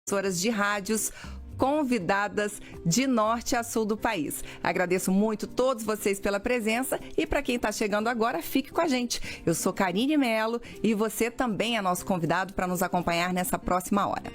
Emissoras de rádios convidadas de norte a sul do país. Agradeço muito todos vocês pela presença e para quem está chegando agora, fique com a gente. Eu sou Karine Melo e você também é nosso convidado para nos acompanhar nessa próxima hora.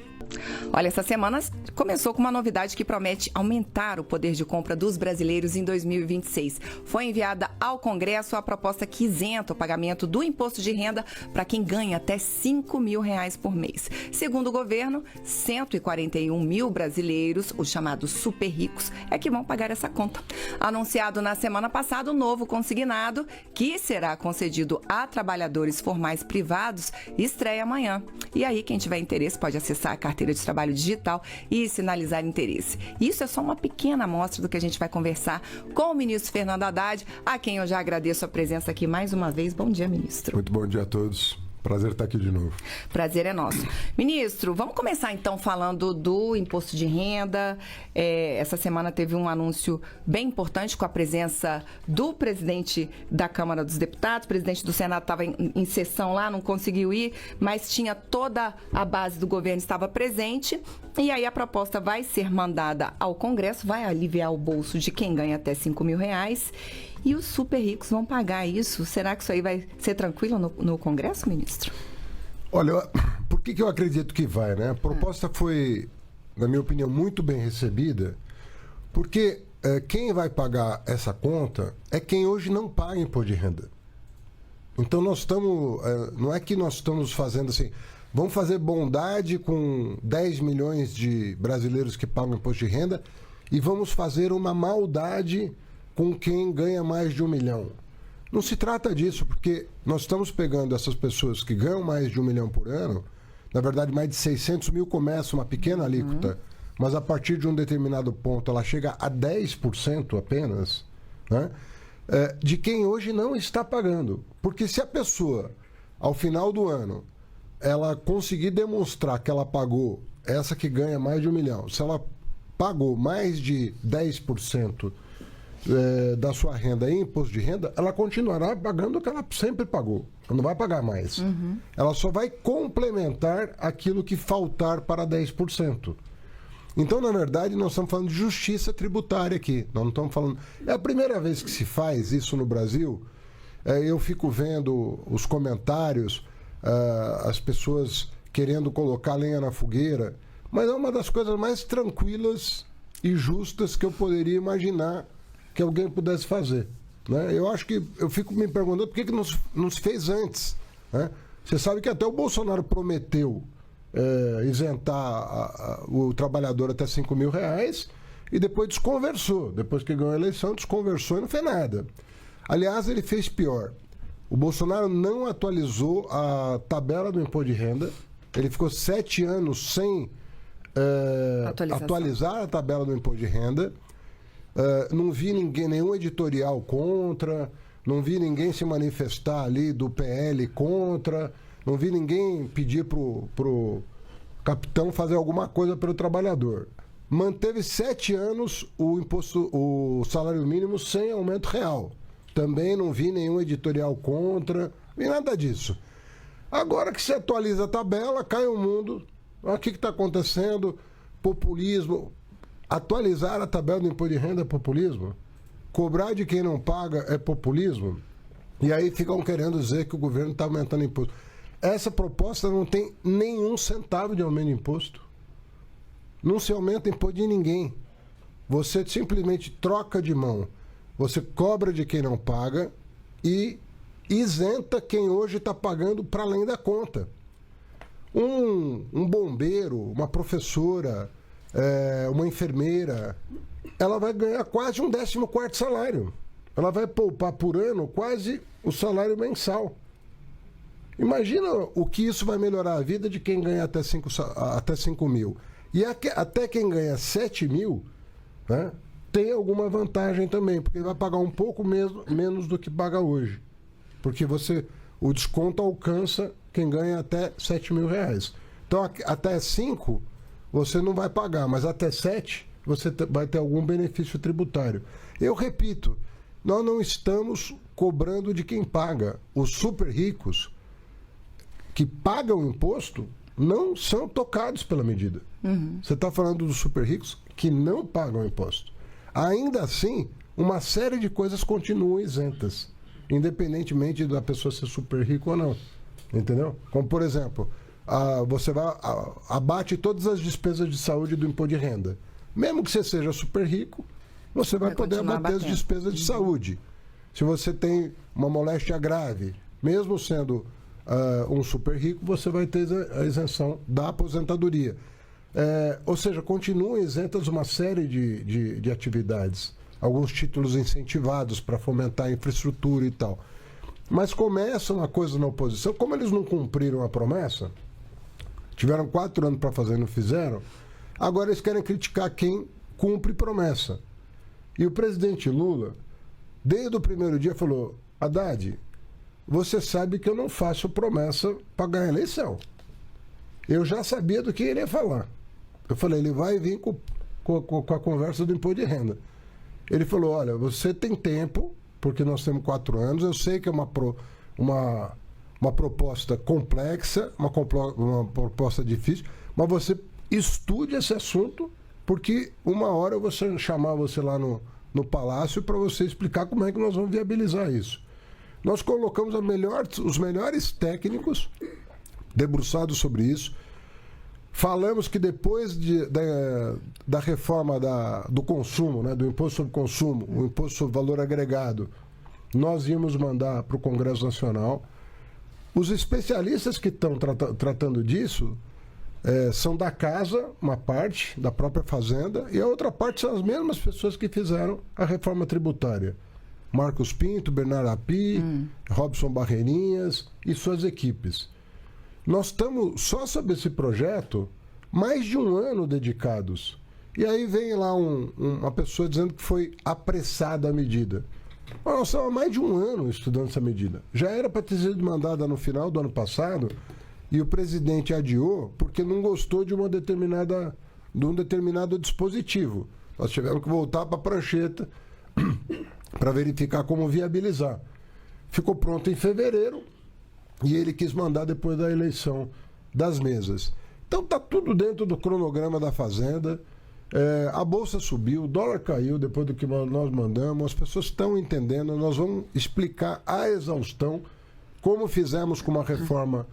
Olha, essa semana começou com uma novidade que promete aumentar o poder de compra dos brasileiros em 2026. Foi enviada ao Congresso a proposta que isenta o pagamento do imposto de renda para quem ganha até R$5 mil por mês. Segundo o governo, 141 mil brasileiros, os chamados super ricos, é que vão pagar essa conta. Anunciado na semana passada, o novo consignado, que será concedido a trabalhadores formais privados, estreia amanhã. E aí, quem tiver interesse pode acessar a carteira de trabalho digital e sinalizar interesse. Isso é só uma pequena amostra do que a gente vai conversar com o ministro Fernando Haddad, a quem eu já agradeço a presença aqui mais uma vez. Bom dia, ministro. Muito bom dia a todos. Prazer estar aqui de novo. Prazer é nosso. Ministro, vamos começar então falando do imposto de renda. Essa semana teve um anúncio bem importante com a presença do presidente da Câmara dos Deputados. O presidente do Senado estava em sessão lá, não conseguiu ir, mas tinha toda a base do governo estava presente. E aí a proposta vai ser mandada ao Congresso, vai aliviar o bolso de quem ganha até R$5 mil. E os super ricos vão pagar isso? Será que isso aí vai ser tranquilo no Congresso, ministro? Olha, por que eu acredito que vai, né? A proposta foi, na minha opinião, muito bem recebida, porque quem vai pagar essa conta é quem hoje não paga imposto de renda. Então nós estamos, não é que nós estamos fazendo assim, vamos fazer bondade com 10 milhões de brasileiros que pagam imposto de renda e vamos fazer uma maldade com quem ganha mais de R$1 milhão. Não se trata disso, porque nós estamos pegando essas pessoas que ganham mais de R$1 milhão por ano, na verdade mais de 600 mil começa uma pequena alíquota, mas a partir de um determinado ponto ela chega a 10% apenas, né? De quem hoje não está pagando. Porque se a pessoa, ao final do ano, ela conseguir demonstrar que ela pagou, essa que ganha mais de R$1 milhão, se ela pagou mais de 10% da sua renda em imposto de renda, ela continuará pagando o que ela sempre pagou. Ela não vai pagar mais. Ela só vai complementar aquilo que faltar para 10%. Então, na verdade, nós estamos falando de justiça tributária aqui. Nós não estamos falando... É a primeira vez que se faz isso no Brasil. Eu fico vendo os comentários, as pessoas querendo colocar lenha na fogueira, mas é uma das coisas mais tranquilas e justas que eu poderia imaginar que alguém pudesse fazer, né? Eu acho que eu fico me perguntando por que não se fez antes, né? Você sabe que até o Bolsonaro prometeu isentar o trabalhador até R$5 mil e depois desconversou. Depois que ganhou a eleição, desconversou e não fez nada. Aliás, ele fez pior. O Bolsonaro não atualizou a tabela do imposto de renda. Ele ficou 7 anos sem atualizar a tabela do imposto de renda. Não vi nenhum editorial contra, não vi ninguém se manifestar ali do PL contra, não vi ninguém pedir pro capitão fazer alguma coisa pelo trabalhador. Manteve 7 anos o salário mínimo sem aumento real. Também não vi nenhum editorial contra, nem nada disso. Agora que se atualiza a tabela, cai o mundo. Olha o que está acontecendo, populismo. Atualizar a tabela do imposto de renda é populismo? Cobrar de quem não paga é populismo? E aí ficam querendo dizer que o governo está aumentando imposto. Essa proposta não tem nenhum centavo de aumento de imposto. Não se aumenta imposto de ninguém. Você simplesmente troca de mão. Você cobra de quem não paga e isenta quem hoje está pagando para além da conta. Um bombeiro, uma professora, uma enfermeira, ela vai ganhar quase um 14º salário. Ela vai poupar por ano quase o salário mensal. Imagina o que isso vai melhorar a vida de quem ganha até 5 mil. E até quem ganha 7 mil, né, tem alguma vantagem também, porque ele vai pagar um pouco menos do que paga hoje. Porque o desconto alcança quem ganha até R$7 mil. Então, até 5 você não vai pagar, mas até 7 você vai ter algum benefício tributário. Eu repito, nós não estamos cobrando de quem paga. Os super ricos que pagam imposto, não são tocados pela medida. Você está falando dos super ricos que não pagam imposto. Ainda assim, uma série de coisas continuam isentas, independentemente da pessoa ser super rico ou não. Entendeu? Como, por exemplo, você abate todas as despesas de saúde do imposto de renda. Mesmo que você seja super rico, você vai poder abater as despesas de saúde. Se você tem uma moléstia grave, mesmo sendo um super rico, você vai ter a isenção da aposentadoria. Ou seja, continuam isentas uma série de atividades. Alguns títulos incentivados para fomentar a infraestrutura e tal. Mas começa uma coisa na oposição, como eles não cumpriram a promessa, tiveram 4 anos para fazer e não fizeram, agora eles querem criticar quem cumpre promessa. E o presidente Lula, desde o primeiro dia, falou: Haddad, você sabe que eu não faço promessa para ganhar a eleição. Eu já sabia do que ele ia falar. Eu falei, ele vai vir com a conversa do imposto de renda. Ele falou, olha, você tem tempo, porque nós temos 4 anos, eu sei que é uma proposta complexa, uma proposta difícil, mas você estude esse assunto, porque uma hora eu vou chamar você lá no Palácio para você explicar como é que nós vamos viabilizar isso. Nós colocamos os melhores técnicos debruçados sobre isso. Falamos que depois da reforma do consumo, né, do imposto sobre consumo, o imposto sobre valor agregado, nós íamos mandar para o Congresso Nacional. Os especialistas que estão tratando disso são da Casa, uma parte, da própria Fazenda, e a outra parte são as mesmas pessoas que fizeram a reforma tributária. Marcos Pinto, Bernardo Api, Robson Barreirinhas e suas equipes. Nós estamos, só sobre esse projeto, mais de 1 ano dedicados. E aí vem lá uma pessoa dizendo que foi apressada a medida. Mas nós estamos há mais de 1 ano estudando essa medida. Já era para ter sido mandada no final do ano passado, e o presidente adiou porque não gostou de um determinado dispositivo. Nós tivemos que voltar para a prancheta para verificar como viabilizar. Ficou pronto em fevereiro, e ele quis mandar depois da eleição das mesas. Então está tudo dentro do cronograma da Fazenda. A Bolsa subiu, o dólar caiu depois do que nós mandamos, as pessoas estão entendendo, nós vamos explicar à exaustão como fizemos com uma reforma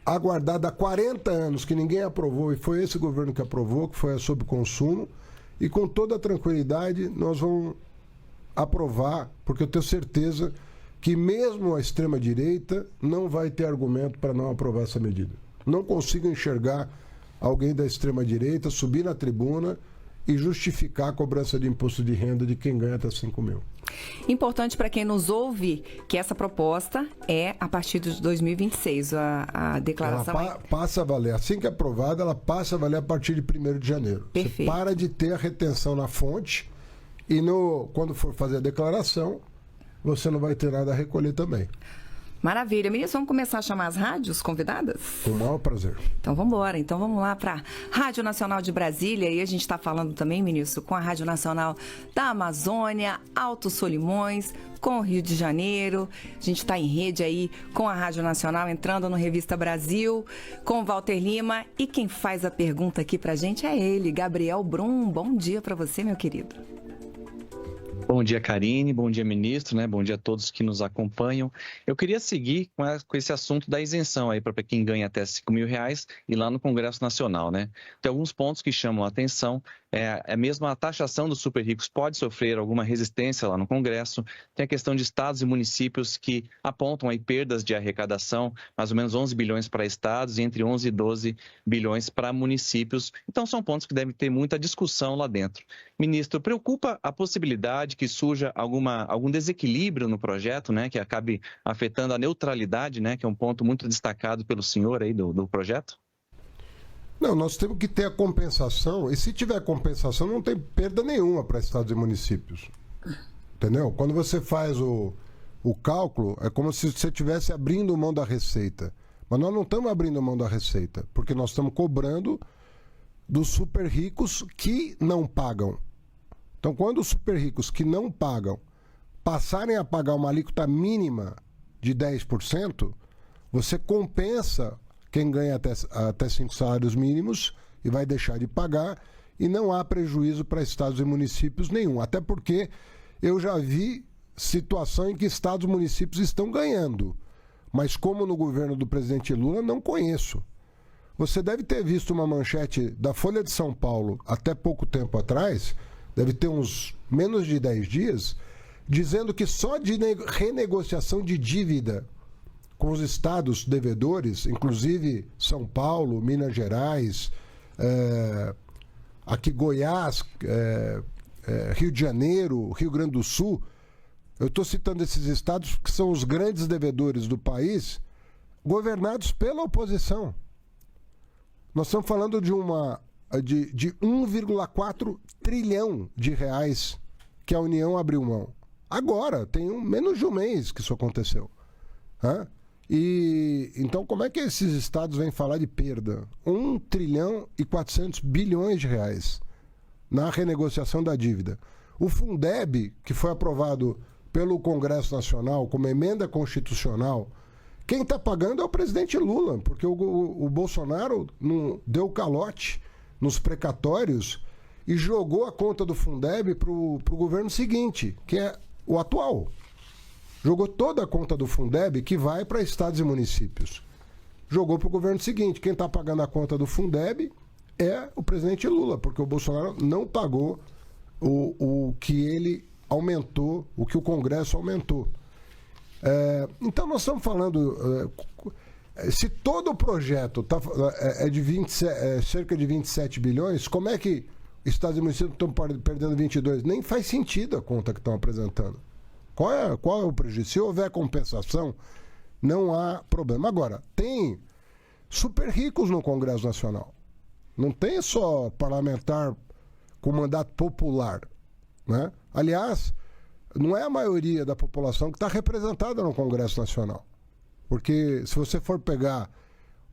aguardada há 40 anos, que ninguém aprovou, e foi esse governo que aprovou, que foi a sobre consumo, e com toda a tranquilidade nós vamos aprovar, porque eu tenho certeza que mesmo a extrema-direita não vai ter argumento para não aprovar essa medida. Não consigo enxergar alguém da extrema-direita subir na tribuna e justificar a cobrança de imposto de renda de quem ganha até 5 mil. Importante para quem nos ouve que essa proposta é a partir de 2026, a declaração... Ela passa a valer, assim que aprovada, ela passa a valer a partir de 1º de janeiro. Perfeito. Você para de ter a retenção na fonte e quando for fazer a declaração, você não vai ter nada a recolher também. Maravilha. Ministro, vamos começar a chamar as rádios convidadas? Com o maior prazer. Então vamos embora. Então vamos lá para a Rádio Nacional de Brasília. E a gente está falando também, ministro, com a Rádio Nacional da Amazônia, Alto Solimões, com o Rio de Janeiro. A gente está em rede aí com a Rádio Nacional, entrando no Revista Brasil, com o Walter Lima. E quem faz a pergunta aqui para a gente é ele, Gabriel Brum. Bom dia para você, meu querido. Bom dia, Karine. Bom dia, ministro, né? Bom dia a todos que nos acompanham. Eu queria seguir com esse assunto da isenção aí para quem ganha até R$5 mil e lá no Congresso Nacional, né? Tem alguns pontos que chamam a atenção. Mesmo a taxação dos super ricos pode sofrer alguma resistência lá no Congresso. Tem a questão de estados e municípios que apontam aí perdas de arrecadação, mais ou menos 11 bilhões para estados e entre 11 e 12 bilhões para municípios. Então, são pontos que devem ter muita discussão lá dentro. Ministro, preocupa a possibilidade que surja algum desequilíbrio no projeto, né, que acabe afetando a neutralidade, né, que é um ponto muito destacado pelo senhor aí do projeto? Não, nós temos que ter a compensação, e se tiver compensação, não tem perda nenhuma para estados e municípios. Entendeu? Quando você faz o cálculo, é como se você estivesse abrindo mão da receita. Mas nós não estamos abrindo mão da receita, porque nós estamos cobrando dos super ricos que não pagam. Então, quando os super ricos que não pagam passarem a pagar uma alíquota mínima de 10%, você compensa quem ganha até 5 salários mínimos e vai deixar de pagar, e não há prejuízo para estados e municípios nenhum. Até porque eu já vi situação em que estados e municípios estão ganhando, mas como no governo do presidente Lula, não conheço. Você deve ter visto uma manchete da Folha de São Paulo até pouco tempo atrás, deve ter uns menos de 10 dias, dizendo que só de renegociação de dívida com os estados devedores, inclusive São Paulo, Minas Gerais, aqui Goiás, Rio de Janeiro, Rio Grande do Sul, eu estou citando esses estados que são os grandes devedores do país, governados pela oposição. Nós estamos falando de 1,4 trilhão de reais que a União abriu mão. Agora, tem menos de um mês que isso aconteceu. E então, como é que esses estados vêm falar de perda? 1 trilhão e 400 bilhões de reais na renegociação da dívida. O Fundeb, que foi aprovado pelo Congresso Nacional como emenda constitucional, quem está pagando é o presidente Lula, porque o Bolsonaro não deu calote nos precatórios e jogou a conta do Fundeb para o governo seguinte, que é o atual. Jogou toda a conta do Fundeb, que vai para estados e municípios. Jogou para o governo seguinte. Quem está pagando a conta do Fundeb é o presidente Lula, porque o Bolsonaro não pagou o que ele aumentou, o que o Congresso aumentou. Então nós estamos falando, se todo o projeto é de cerca de 27 bilhões, como é que estados e municípios estão perdendo 22? Nem faz sentido a conta que estão apresentando. Qual é o prejuízo? Se houver compensação, não há problema. Agora, tem super ricos no Congresso Nacional. Não tem só parlamentar com mandato popular, né? Aliás, não é a maioria da população que está representada no Congresso Nacional. Porque se você for pegar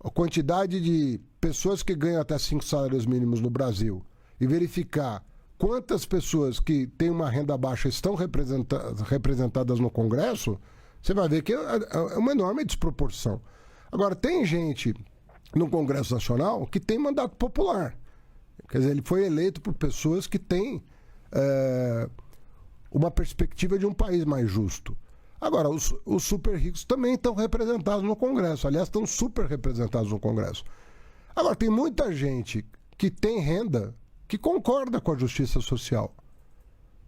a quantidade de pessoas que ganham até 5 salários mínimos no Brasil e verificar quantas pessoas que têm uma renda baixa estão representadas no Congresso, você vai ver que é uma enorme desproporção. Agora, tem gente no Congresso Nacional que tem mandato popular. Quer dizer, ele foi eleito por pessoas que têm uma perspectiva de um país mais justo. Agora, os super ricos também estão representados no Congresso. Aliás, estão super representados no Congresso. Agora, tem muita gente que tem renda que concorda com a justiça social.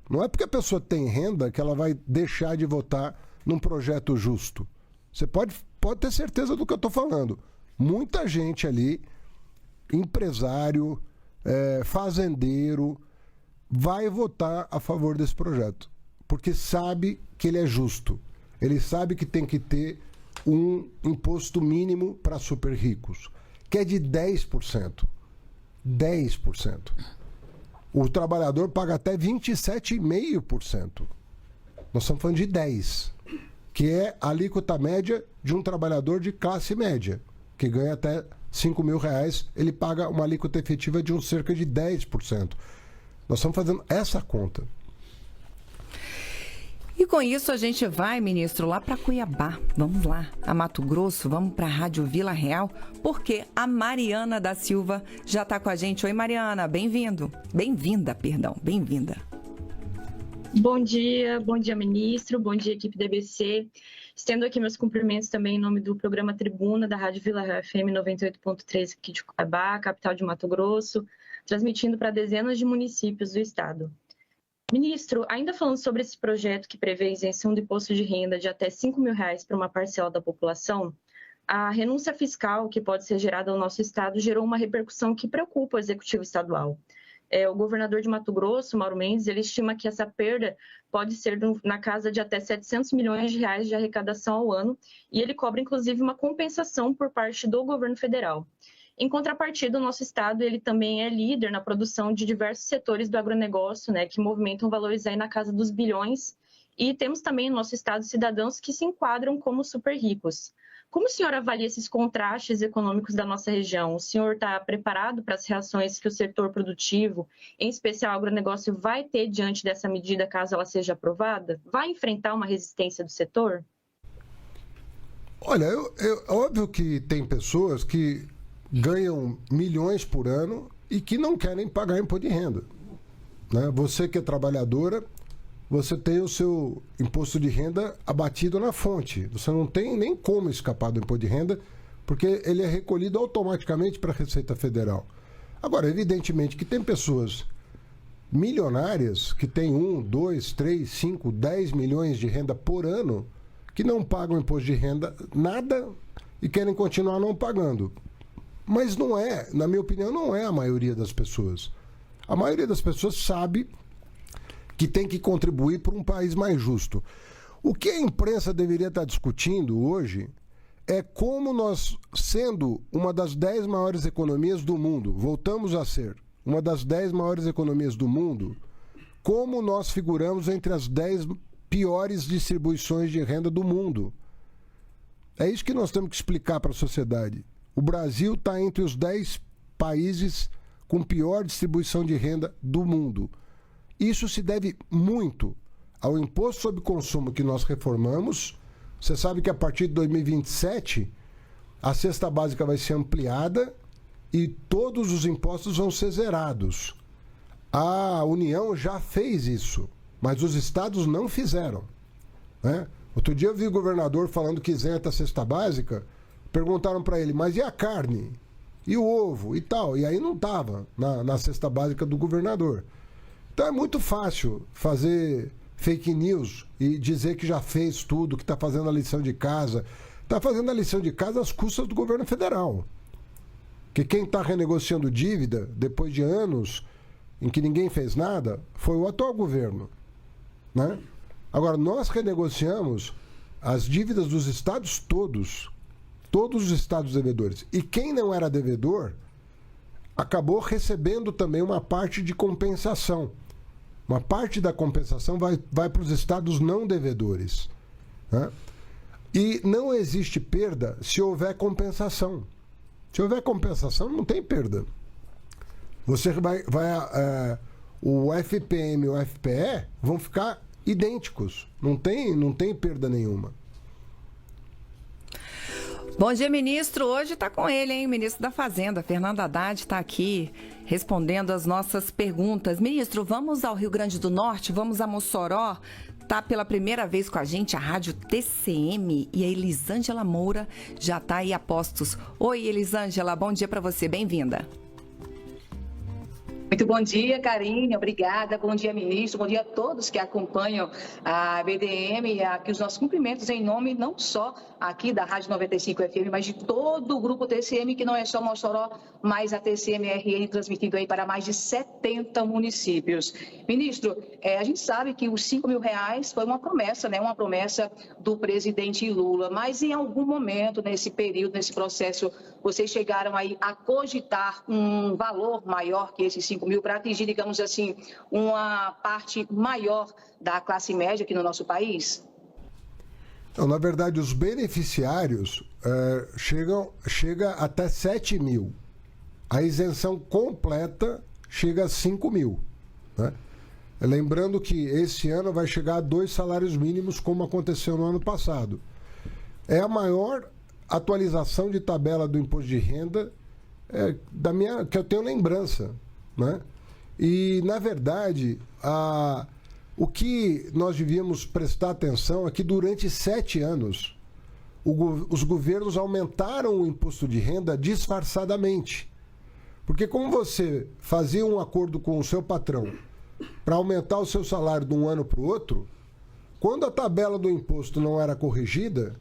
Não é porque a pessoa tem renda que ela vai deixar de votar num projeto justo. Você pode ter certeza do que eu estou falando. Muita gente ali, empresário, fazendeiro, vai votar a favor desse projeto, porque sabe que ele é justo. Ele sabe que tem que ter um imposto mínimo para super ricos, que é de 10%. 10%. O trabalhador paga até 27,5%. Nós estamos falando de 10%, que é a alíquota média de um trabalhador de classe média, que ganha até R$5.000, ele paga uma alíquota efetiva de cerca de 10%. Nós estamos fazendo essa conta. E com isso a gente vai, ministro, lá para Cuiabá. Vamos lá, a Mato Grosso, vamos para a Rádio Vila Real, porque a Mariana da Silva já está com a gente. Oi, Mariana, bem-vinda, bem-vinda. Bom dia, ministro, bom dia, equipe da EBC. Estendo aqui meus cumprimentos também em nome do programa Tribuna da Rádio Vila Real FM 98.3 aqui de Cuiabá, capital de Mato Grosso, transmitindo para dezenas de municípios do estado. Ministro, ainda falando sobre esse projeto que prevê isenção do imposto de renda de até R$5.000 para uma parcela da população, a renúncia fiscal que pode ser gerada ao nosso estado gerou uma repercussão que preocupa o executivo estadual. O governador de Mato Grosso, Mauro Mendes, ele estima que essa perda pode ser na casa de até R$700 milhões de arrecadação ao ano, e ele cobra inclusive uma compensação por parte do governo federal. Em contrapartida, o nosso estado ele também é líder na produção de diversos setores do agronegócio, né, que movimentam valores aí na casa dos bilhões, e temos também no nosso estado cidadãos que se enquadram como super ricos. Como o senhor avalia esses contrastes econômicos da nossa região? O senhor está preparado para as reações que o setor produtivo, em especial o agronegócio, vai ter diante dessa medida caso ela seja aprovada? Vai enfrentar uma resistência do setor? Olha, óbvio que tem pessoas que ganham milhões por ano e que não querem pagar imposto de renda. Né? Você que é trabalhadora, você tem o seu imposto de renda abatido na fonte. Você não tem nem como escapar do imposto de renda, porque ele é recolhido automaticamente para a Receita Federal. Agora, evidentemente que tem pessoas milionárias que têm 1, 2, 3, 5, 10 milhões de renda por ano que não pagam imposto de renda nada e querem continuar não pagando. Mas não é, na minha opinião, não é a maioria das pessoas. A maioria das pessoas sabe que tem que contribuir para um país mais justo. O que a imprensa deveria estar discutindo hoje é como nós, sendo uma das 10 maiores economias do mundo, voltamos a ser uma das 10 maiores economias do mundo, como nós figuramos entre as 10 piores distribuições de renda do mundo. É isso que nós temos que explicar para a sociedade. O Brasil está entre os 10 países com pior distribuição de renda do mundo. Isso se deve muito ao imposto sobre consumo que nós reformamos. Você sabe que a partir de 2027 a cesta básica vai ser ampliada e todos os impostos vão ser zerados. A União já fez isso, mas os estados não fizeram. Né? Outro dia eu vi o governador falando que isenta a cesta básica, perguntaram para ele, mas e a carne? E o ovo? E tal. E aí não estava na cesta básica do governador. Então é muito fácil fazer fake news e dizer que já fez tudo, que está fazendo a lição de casa. Está fazendo a lição de casa às custas do governo federal. Que quem está renegociando dívida, depois de anos em que ninguém fez nada, foi o atual governo. Né? Agora, nós renegociamos as dívidas dos estados todos os estados devedores. E quem não era devedor acabou recebendo também uma parte de compensação. Uma parte da compensação vai para os estados não devedores. Né? E não existe perda se houver compensação. Se houver compensação, não tem perda. Você o FPM e o FPE vão ficar idênticos. Não tem perda nenhuma. Bom dia, ministro. Hoje está com ele, hein? O ministro da Fazenda, Fernando Haddad, está aqui respondendo as nossas perguntas. Ministro, vamos ao Rio Grande do Norte, vamos a Mossoró. Está pela primeira vez com a gente a rádio TCM e a Elisângela Moura já está aí a postos. Oi, Elisângela, bom dia para você, bem-vinda. Muito bom dia, Karine, obrigada. Bom dia, ministro. Bom dia a todos que acompanham a BDM e aqui os nossos cumprimentos em nome não só aqui da Rádio 95 FM, mas de todo o grupo TCM, que não é só Mossoró, mas a TCM-RN transmitindo aí para mais de 70 municípios. Ministro, a gente sabe que os R$5.000 foi uma promessa, né? Uma promessa do presidente Lula, mas em algum momento, nesse período, nesse processo, vocês chegaram aí a cogitar um valor maior que esses R$5.000 para atingir, digamos assim, uma parte maior da classe média aqui no nosso país? Então, na verdade, os beneficiários chega até 7.000. A isenção completa chega a 5.000. Né? Lembrando que esse ano vai chegar a 2 salários mínimos, como aconteceu no ano passado. É a maior atualização de tabela do imposto de renda que eu tenho lembrança. Né? E, na verdade, o que nós devíamos prestar atenção é que durante 7 anos os governos aumentaram o imposto de renda disfarçadamente. Porque como você fazia um acordo com o seu patrão para aumentar o seu salário de um ano para o outro, quando a tabela do imposto não era corrigida,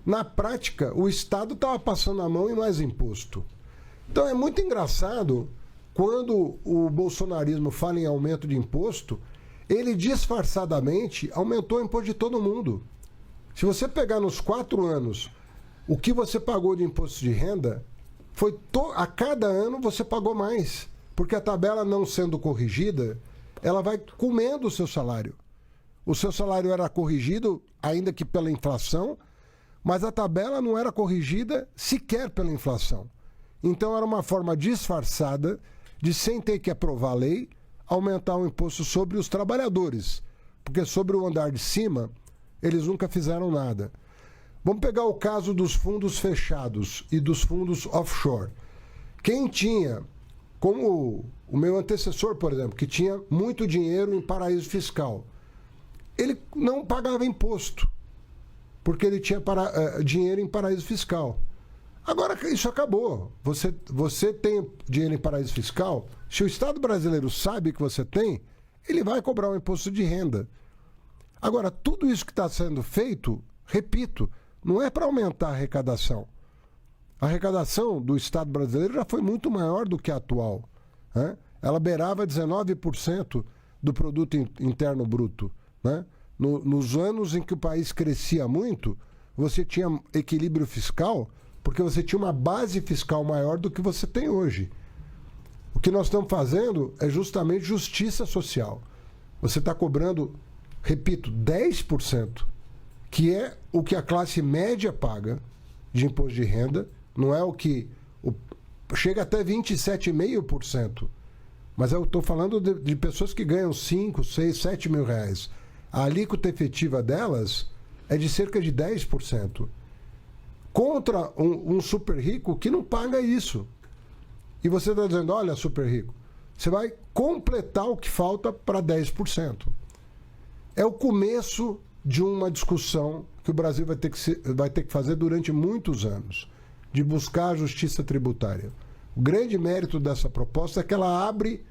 na prática o Estado estava passando a mão em mais imposto. Então é muito engraçado quando o bolsonarismo fala em aumento de imposto, ele disfarçadamente aumentou o imposto de todo mundo. Se você pegar nos 4 anos o que você pagou de imposto de renda, a cada ano você pagou mais. Porque a tabela não sendo corrigida, ela vai comendo o seu salário. O seu salário era corrigido, ainda que pela inflação, mas a tabela não era corrigida sequer pela inflação. Então era uma forma disfarçada de, sem ter que aprovar a lei, aumentar o imposto sobre os trabalhadores. Porque sobre o andar de cima, eles nunca fizeram nada. Vamos pegar o caso dos fundos fechados e dos fundos offshore. Quem tinha, como o meu antecessor, por exemplo, que tinha muito dinheiro em paraíso fiscal, ele não pagava imposto, porque ele tinha dinheiro em paraíso fiscal. Agora isso acabou. Você tem dinheiro em paraíso fiscal, se o Estado brasileiro sabe que você tem, ele vai cobrar um imposto de renda. Agora, tudo isso que está sendo feito, repito, não é para aumentar a arrecadação. A arrecadação do Estado brasileiro já foi muito maior do que a atual, né? Ela beirava 19% do produto interno bruto, né? Nos anos em que o país crescia muito, você tinha equilíbrio fiscal porque você tinha uma base fiscal maior do que você tem hoje. O que nós estamos fazendo é justamente justiça social. Você está cobrando, repito, 10%, que é o que a classe média paga de imposto de renda, não é o que... chega até 27,5%. Mas eu estou falando de pessoas que ganham 5, 6, 7 mil reais. A alíquota efetiva delas é de cerca de 10%. Contra um super rico que não paga isso. E você está dizendo, olha, super rico, você vai completar o que falta para 10%. É o começo de uma discussão que o Brasil vai ter que fazer durante muitos anos, de buscar a justiça tributária. O grande mérito dessa proposta é que ela abre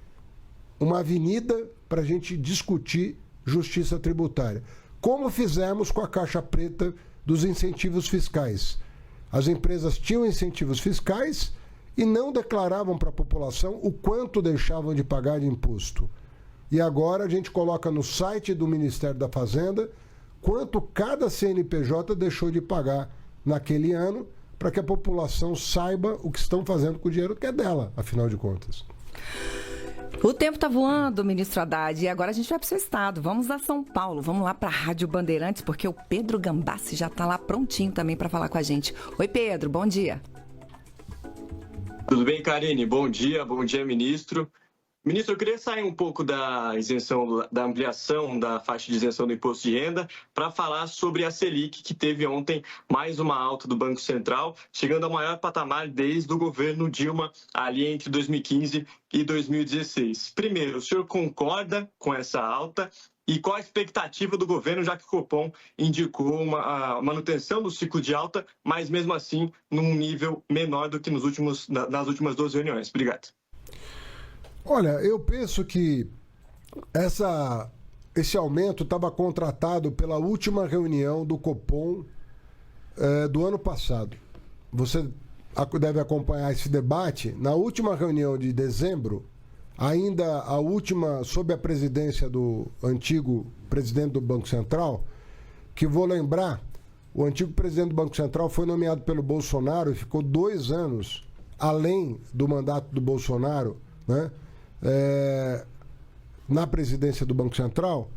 uma avenida para a gente discutir justiça tributária. Como fizemos com a caixa preta dos incentivos fiscais. As empresas tinham incentivos fiscais e não declaravam para a população o quanto deixavam de pagar de imposto. E agora a gente coloca no site do Ministério da Fazenda quanto cada CNPJ deixou de pagar naquele ano, para que a população saiba o que estão fazendo com o dinheiro que é dela, afinal de contas. O tempo está voando, ministro Haddad, e agora a gente vai para o seu estado. Vamos a São Paulo, vamos lá para a Rádio Bandeirantes, porque o Pedro Gambassi já está lá prontinho também para falar com a gente. Oi, Pedro, bom dia. Tudo bem, Karine? Bom dia, ministro. Ministro, eu queria sair um pouco da isenção, da ampliação da faixa de isenção do imposto de renda para falar sobre a Selic, que teve ontem mais uma alta do Banco Central, chegando ao maior patamar desde o governo Dilma, ali entre 2015 e 2016. Primeiro, o senhor concorda com essa alta? E qual a expectativa do governo, já que o Copom indicou a manutenção do ciclo de alta, mas mesmo assim num nível menor do que nas últimas 12 reuniões? Obrigado. Olha, eu penso que esse aumento estava contratado pela última reunião do Copom do ano passado. Você deve acompanhar esse debate. Na última reunião de dezembro, ainda a última sob a presidência do antigo presidente do Banco Central, que vou lembrar, o antigo presidente do Banco Central foi nomeado pelo Bolsonaro e ficou 2 anos além do mandato do Bolsonaro, né? Na presidência do Banco Central,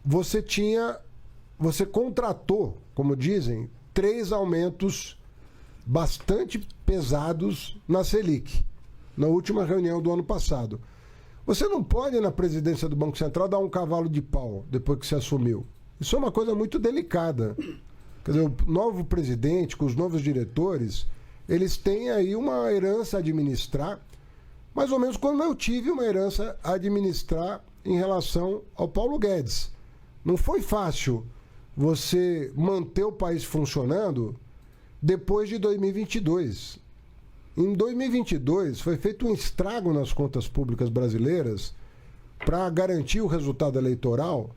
você contratou, como dizem, 3 aumentos bastante pesados na Selic, na última reunião do ano passado. Você não pode, na presidência do Banco Central, dar um cavalo de pau depois que se assumiu. Isso é uma coisa muito delicada. Quer dizer, o novo presidente, com os novos diretores, eles têm aí uma herança a administrar, mais ou menos como eu tive uma herança a administrar em relação ao Paulo Guedes. Não foi fácil você manter o país funcionando depois de 2022. Em 2022, foi feito um estrago nas contas públicas brasileiras para garantir o resultado eleitoral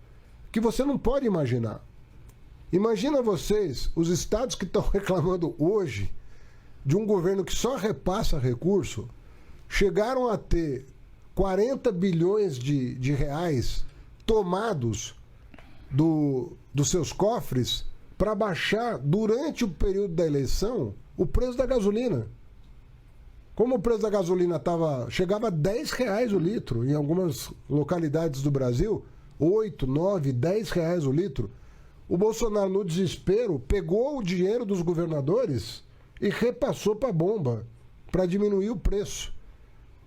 que você não pode imaginar. Imagina vocês, os estados que estão reclamando hoje de um governo que só repassa recurso, chegaram a ter 40 bilhões de reais tomados dos seus cofres para baixar, durante o período da eleição, o preço da gasolina. Como o preço da gasolina chegava a R$10 o litro, em algumas localidades do Brasil, 8, 9, R$10 o litro, o Bolsonaro, no desespero, pegou o dinheiro dos governadores e repassou para a bomba, para diminuir o preço.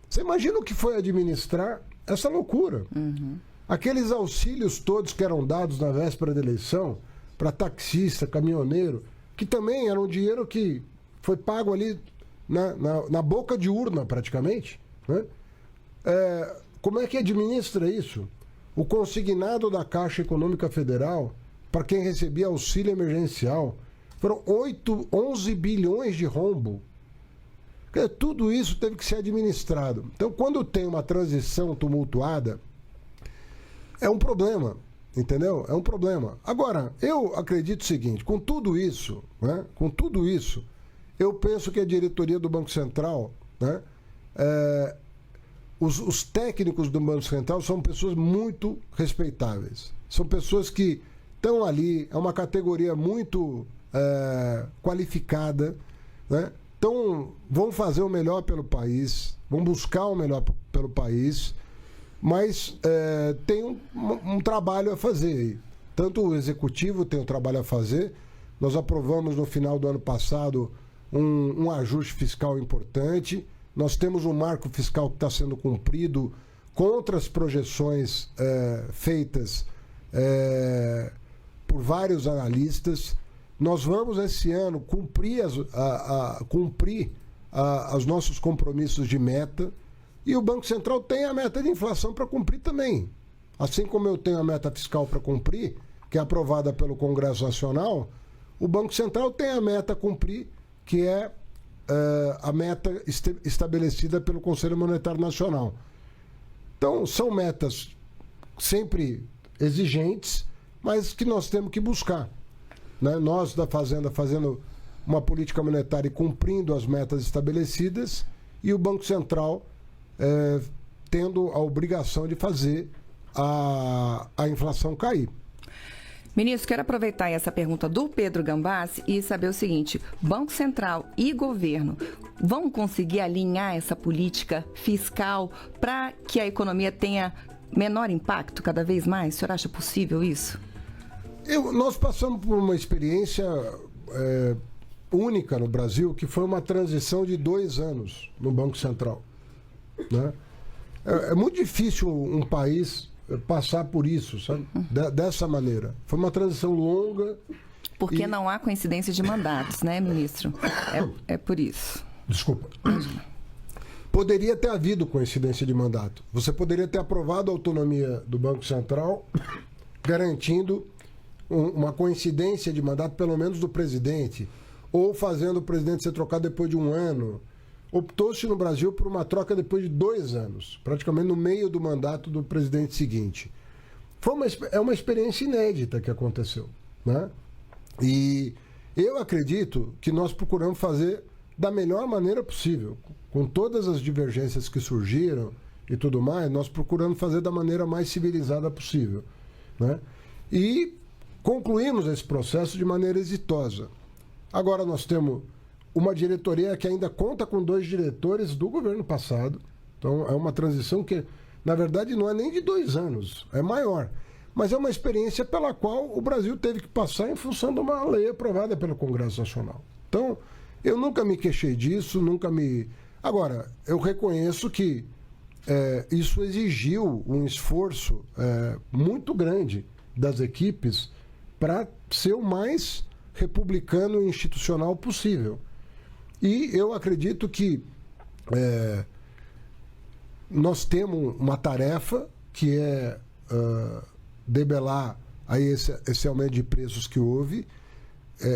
Você imagina o que foi administrar essa loucura? Uhum. Aqueles auxílios todos que eram dados na véspera da eleição para taxista, caminhoneiro, que também era um dinheiro que foi pago ali na boca de urna, praticamente. Né? Como é que administra isso? O consignado da Caixa Econômica Federal, para quem recebia auxílio emergencial, foram 11 bilhões de rombo. Tudo isso teve que ser administrado. Então, quando tem uma transição tumultuada, é um problema, entendeu? É um problema. Agora, eu acredito o seguinte, com tudo isso, né, eu penso que a diretoria do Banco Central, né, os técnicos do Banco Central são pessoas muito respeitáveis. São pessoas que estão ali, é uma categoria muito qualificada, né? Então, vão fazer o melhor pelo país, vão buscar o melhor pelo país, mas tem um trabalho a fazer aí. Tanto o executivo tem um trabalho a fazer. Nós aprovamos no final do ano passado um ajuste fiscal importante. Nós temos um marco fiscal que está sendo cumprido contra as projeções feitas por vários analistas. Nós vamos, esse ano, cumprir os nossos compromissos de meta, e o Banco Central tem a meta de inflação para cumprir também. Assim como eu tenho a meta fiscal para cumprir, que é aprovada pelo Congresso Nacional, o Banco Central tem a meta a cumprir, que é a meta estabelecida pelo Conselho Monetário Nacional. Então, são metas sempre exigentes, mas que nós temos que buscar. Né? Nós da Fazenda fazendo uma política monetária e cumprindo as metas estabelecidas, e o Banco Central tendo a obrigação de fazer a inflação cair. Ministro, quero aproveitar essa pergunta do Pedro Gambassi e saber o seguinte: Banco Central e governo vão conseguir alinhar essa política fiscal para que a economia tenha menor impacto cada vez mais? O senhor acha possível isso? Nós passamos por uma experiência única no Brasil, que foi uma transição de 2 anos no Banco Central. Né? É muito difícil um país passar por isso, sabe? Dessa maneira. Foi uma transição longa. Porque não há coincidência de mandatos, né, ministro? É por isso. Desculpa. Poderia ter havido coincidência de mandato. Você poderia ter aprovado a autonomia do Banco Central, garantindo uma coincidência de mandato, pelo menos do presidente, ou fazendo o presidente ser trocado depois de 1 ano. Optou-se no Brasil por uma troca depois de 2 anos, praticamente no meio do mandato do presidente seguinte. É uma experiência inédita que aconteceu. Né? E eu acredito que nós procuramos fazer da melhor maneira possível. Com todas as divergências que surgiram e tudo mais, nós procuramos fazer da maneira mais civilizada possível. Né? E concluímos esse processo de maneira exitosa. Agora nós temos uma diretoria que ainda conta com 2 diretores do governo passado. Então é uma transição que, na verdade, não é nem de 2 anos, é maior. Mas é uma experiência pela qual o Brasil teve que passar em função de uma lei aprovada pelo Congresso Nacional. Então, eu nunca me queixei disso, Agora, eu reconheço que isso exigiu um esforço muito grande das equipes para ser o mais republicano e institucional possível. E eu acredito que nós temos uma tarefa que é debelar aí esse aumento de preços que houve.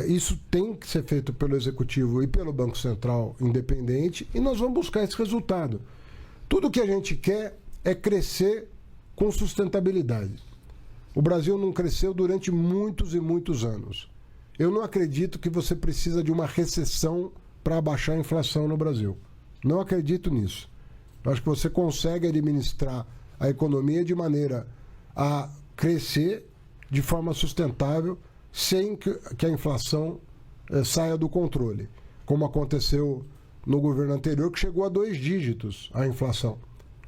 Isso tem que ser feito pelo Executivo e pelo Banco Central independente, e nós vamos buscar esse resultado. Tudo que a gente quer é crescer com sustentabilidade. O Brasil não cresceu durante muitos e muitos anos. Eu não acredito que você precisa de uma recessão para abaixar a inflação no Brasil. Não acredito nisso. Eu acho que você consegue administrar a economia de maneira a crescer de forma sustentável, sem que a inflação saia do controle, como aconteceu no governo anterior, que chegou a 2 dígitos a inflação.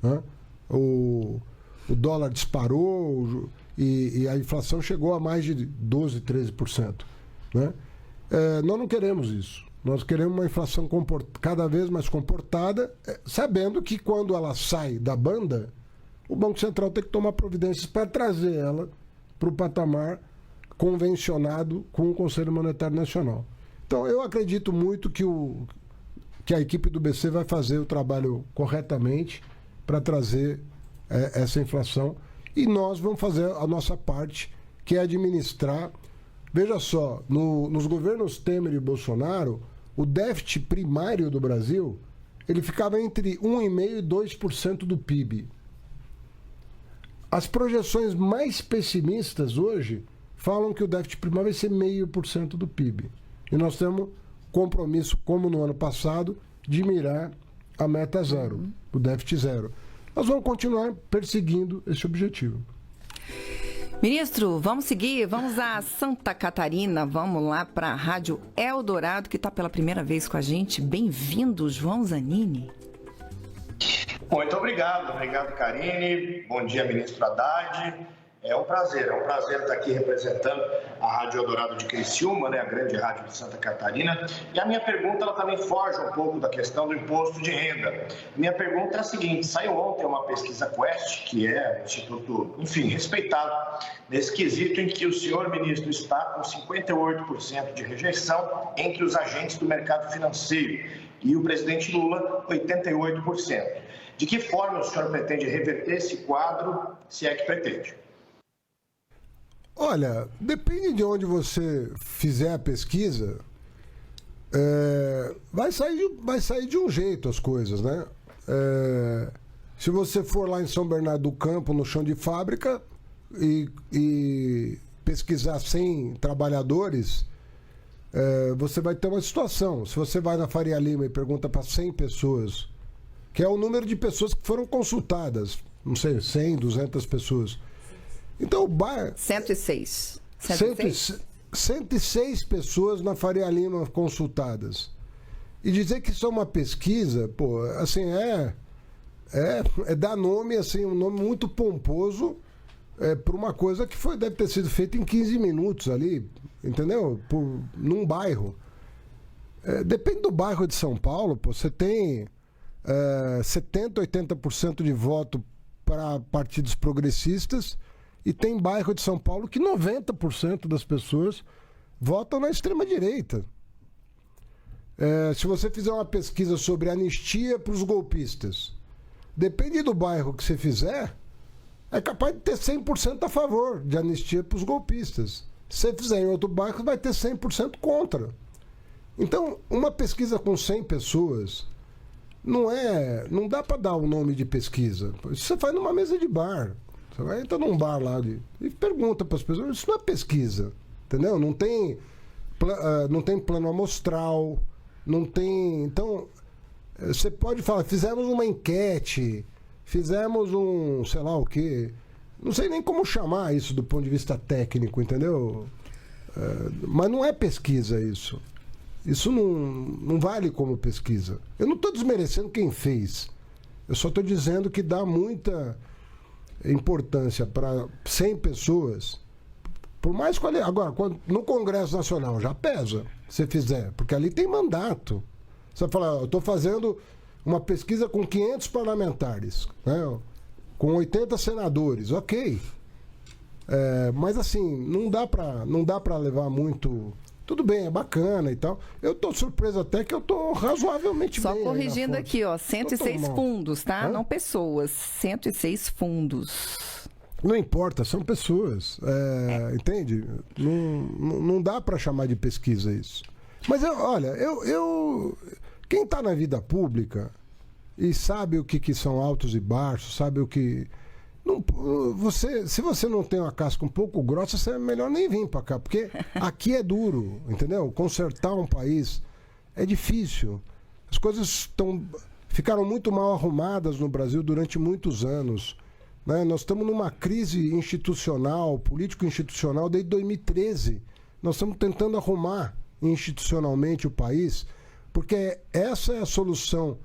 Né? O dólar disparou e a inflação chegou a mais de 12%, 13%. Né? Nós não queremos isso. Nós queremos uma inflação cada vez mais comportada, sabendo que quando ela sai da banda, o Banco Central tem que tomar providências para trazer ela para o patamar convencionado com o Conselho Monetário Nacional. Então, eu acredito muito que a equipe do BC vai fazer o trabalho corretamente para trazer essa inflação. E nós vamos fazer a nossa parte, que é administrar. Veja só, nos governos Temer e Bolsonaro, o déficit primário do Brasil, ele ficava entre 1,5% e 2% do PIB. As projeções mais pessimistas hoje falam que o déficit primário vai ser 0,5% do PIB. E nós temos compromisso, como no ano passado, de mirar a meta zero, o déficit zero. Nós vamos continuar perseguindo esse objetivo. Ministro, vamos seguir, vamos a Santa Catarina, vamos lá para a Rádio Eldorado, que está pela primeira vez com a gente. Bem-vindo, João Zanini. Muito obrigado, Karine. Bom dia, ministro Haddad. É um prazer estar aqui representando a Rádio Eldorado de Criciúma, né, a grande rádio de Santa Catarina. E a minha pergunta, ela também foge um pouco da questão do imposto de renda. Minha pergunta é a seguinte: saiu ontem uma pesquisa Quest, que é um instituto, enfim, respeitado, nesse quesito em que o senhor ministro está com 58% de rejeição entre os agentes do mercado financeiro e o presidente Lula, 88%. De que forma o senhor pretende reverter esse quadro, se é que pretende? Olha, depende de onde você fizer a pesquisa, vai sair de um jeito as coisas, né? Se você for lá em São Bernardo do Campo, no chão de fábrica, e pesquisar 100 trabalhadores, você vai ter uma situação. Se você vai na Faria Lima e pergunta para 100 pessoas, que é o número de pessoas que foram consultadas, não sei, 100, 200 pessoas. Então o bar... 106. 106 pessoas na Faria Lima consultadas. E dizer que isso é uma pesquisa, pô, assim, é dar nome, assim, um nome muito pomposo para uma coisa que deve ter sido feita em 15 minutos ali, entendeu? Num bairro. Depende do bairro de São Paulo, pô, você tem 70%, 80% de voto para partidos progressistas. E tem bairro de São Paulo que 90% das pessoas votam na extrema-direita. Se você fizer uma pesquisa sobre anistia para os golpistas, depende do bairro que você fizer, é capaz de ter 100% a favor de anistia para os golpistas. Se você fizer em outro bairro, vai ter 100% contra. Então, uma pesquisa com 100 pessoas, não dá para dar o nome de pesquisa. Isso você faz numa mesa de bar. Você vai entrar num bar lá e pergunta para as pessoas. Isso não é pesquisa, entendeu? Não tem plano amostral, não tem... Então, você pode falar, fizemos uma enquete, fizemos um, sei lá o quê. Não sei nem como chamar isso do ponto de vista técnico, entendeu? Mas não é pesquisa isso. Isso não vale como pesquisa. Eu não estou desmerecendo quem fez. Eu só estou dizendo que dá muita importância para 100 pessoas, por mais qualidade. Agora, no Congresso Nacional já pesa, se fizer, porque ali tem mandato. Você vai falar, eu estou fazendo uma pesquisa com 500 parlamentares, né, com 80 senadores, ok. Mas assim, não dá para levar muito... Tudo bem, é bacana e tal. Eu tô surpreso até que eu tô razoavelmente bem. Só corrigindo aqui, ó, 106 fundos, tá? Hã? Não pessoas, 106 fundos. Não importa, são pessoas. Entende? Não dá para chamar de pesquisa isso. Mas olha, quem está na vida pública e sabe o que são altos e baixos, sabe o que... se você não tem uma casca um pouco grossa, é melhor nem vir para cá, porque aqui é duro, entendeu? Consertar um país é difícil. As coisas ficaram muito mal arrumadas no Brasil durante muitos anos, né? Nós estamos numa crise institucional, político-institucional, desde 2013. Nós estamos tentando arrumar institucionalmente o país, porque essa é a solução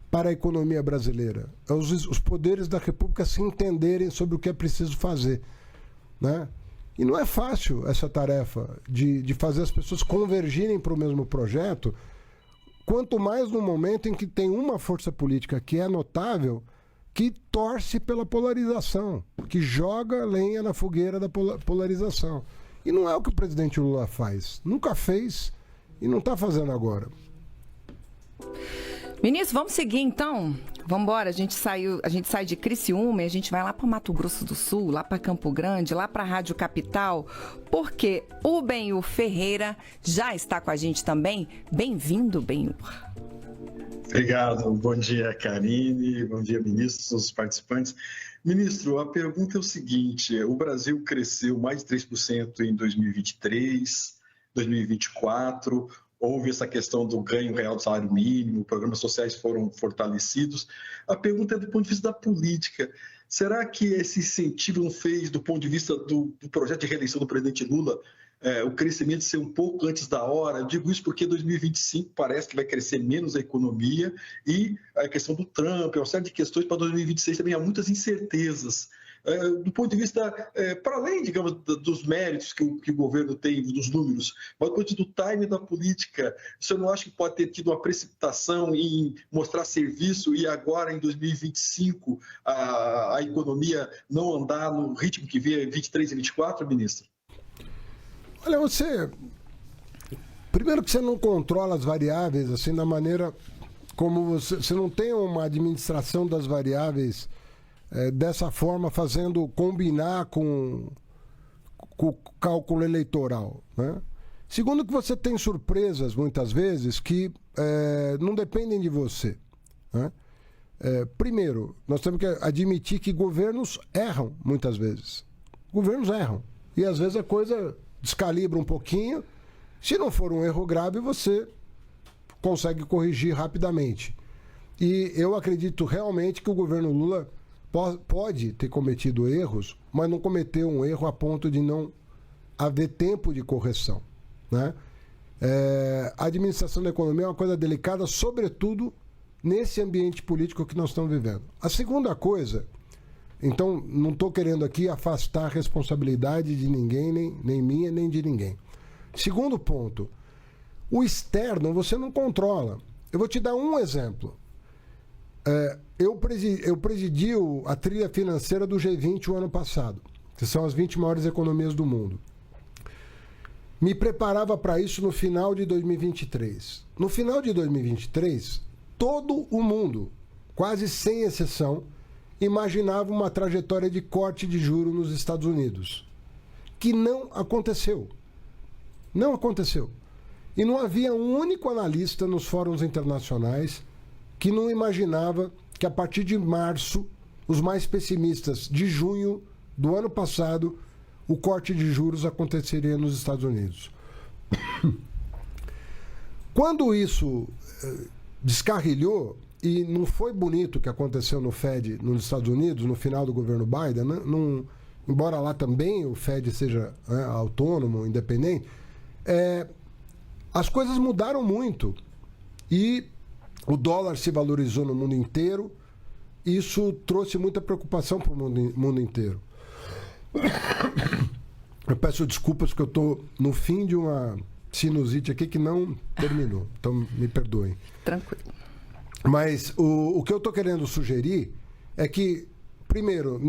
para a economia brasileira. Os poderes da República se entenderem sobre o que é preciso fazer, né? E não é fácil essa tarefa de fazer as pessoas convergirem para o mesmo projeto, quanto mais no momento em que tem uma força política que é notável, que torce pela polarização, que joga lenha na fogueira da polarização. E não é o que o presidente Lula faz. Nunca fez e não está fazendo agora. Ministro, vamos seguir então? Vamos embora, a gente sai de Criciúma e a gente vai lá para Mato Grosso do Sul, lá para Campo Grande, lá para a Rádio Capital, porque o Benhur Ferreira já está com a gente também. Bem-vindo, Benhur. Obrigado, bom dia, Karine, bom dia, ministros, participantes. Ministro, a pergunta é o seguinte, o Brasil cresceu mais de 3% em 2023, 2024, houve essa questão do ganho real do salário mínimo, programas sociais foram fortalecidos. A pergunta é do ponto de vista da política. Será que esse incentivo não fez, do ponto de vista do projeto de reeleição do presidente Lula, o crescimento ser um pouco antes da hora? Eu digo isso porque 2025 parece que vai crescer menos a economia e a questão do Trump, uma série de questões para 2026 também há muitas incertezas. Do ponto de vista, para além, digamos, dos méritos que o governo tem, dos números, mas do ponto de vista do timing da política, o senhor não acha que pode ter tido uma precipitação em mostrar serviço e agora, em 2025, a economia não andar no ritmo que vê 23 e 24, ministro? Olha, primeiro que você não controla as variáveis assim da maneira como você não tem uma administração das variáveis dessa forma, fazendo combinar com o cálculo eleitoral, né? Segundo, que você tem surpresas muitas vezes que não dependem de você, né? Primeiro, nós temos que admitir que governos erram muitas vezes. Governos erram. E às vezes a coisa descalibra um pouquinho. Se não for um erro grave, você consegue corrigir rapidamente. E eu acredito realmente que o governo Lula pode ter cometido erros, mas não cometeu um erro a ponto de não haver tempo de correção, né? A administração da economia é uma coisa delicada, sobretudo nesse ambiente político que nós estamos vivendo. A segunda coisa, então não estou querendo aqui afastar a responsabilidade de ninguém, nem minha, nem de ninguém. Segundo ponto, o externo você não controla. Eu vou te dar um exemplo. Eu presidi a trilha financeira do G20 o ano passado, que são as 20 maiores economias do mundo. Me preparava para isso no final de 2023. No final de 2023, todo o mundo, quase sem exceção, imaginava uma trajetória de corte de juros nos Estados Unidos, que não aconteceu. Não aconteceu. E não havia um único analista nos fóruns internacionais que não imaginava que a partir de março, os mais pessimistas de junho do ano passado, o corte de juros aconteceria nos Estados Unidos. Quando isso descarrilhou, e não foi bonito o que aconteceu no Fed nos Estados Unidos, no final do governo Biden, né? Embora lá também o Fed seja autônomo, independente, as coisas mudaram muito. E o dólar se valorizou no mundo inteiro. Isso trouxe muita preocupação para o mundo inteiro. Eu peço desculpas porque eu estou no fim de uma sinusite aqui que não terminou. Então me perdoem. Tranquilo. Mas o que eu estou querendo sugerir é que, primeiro,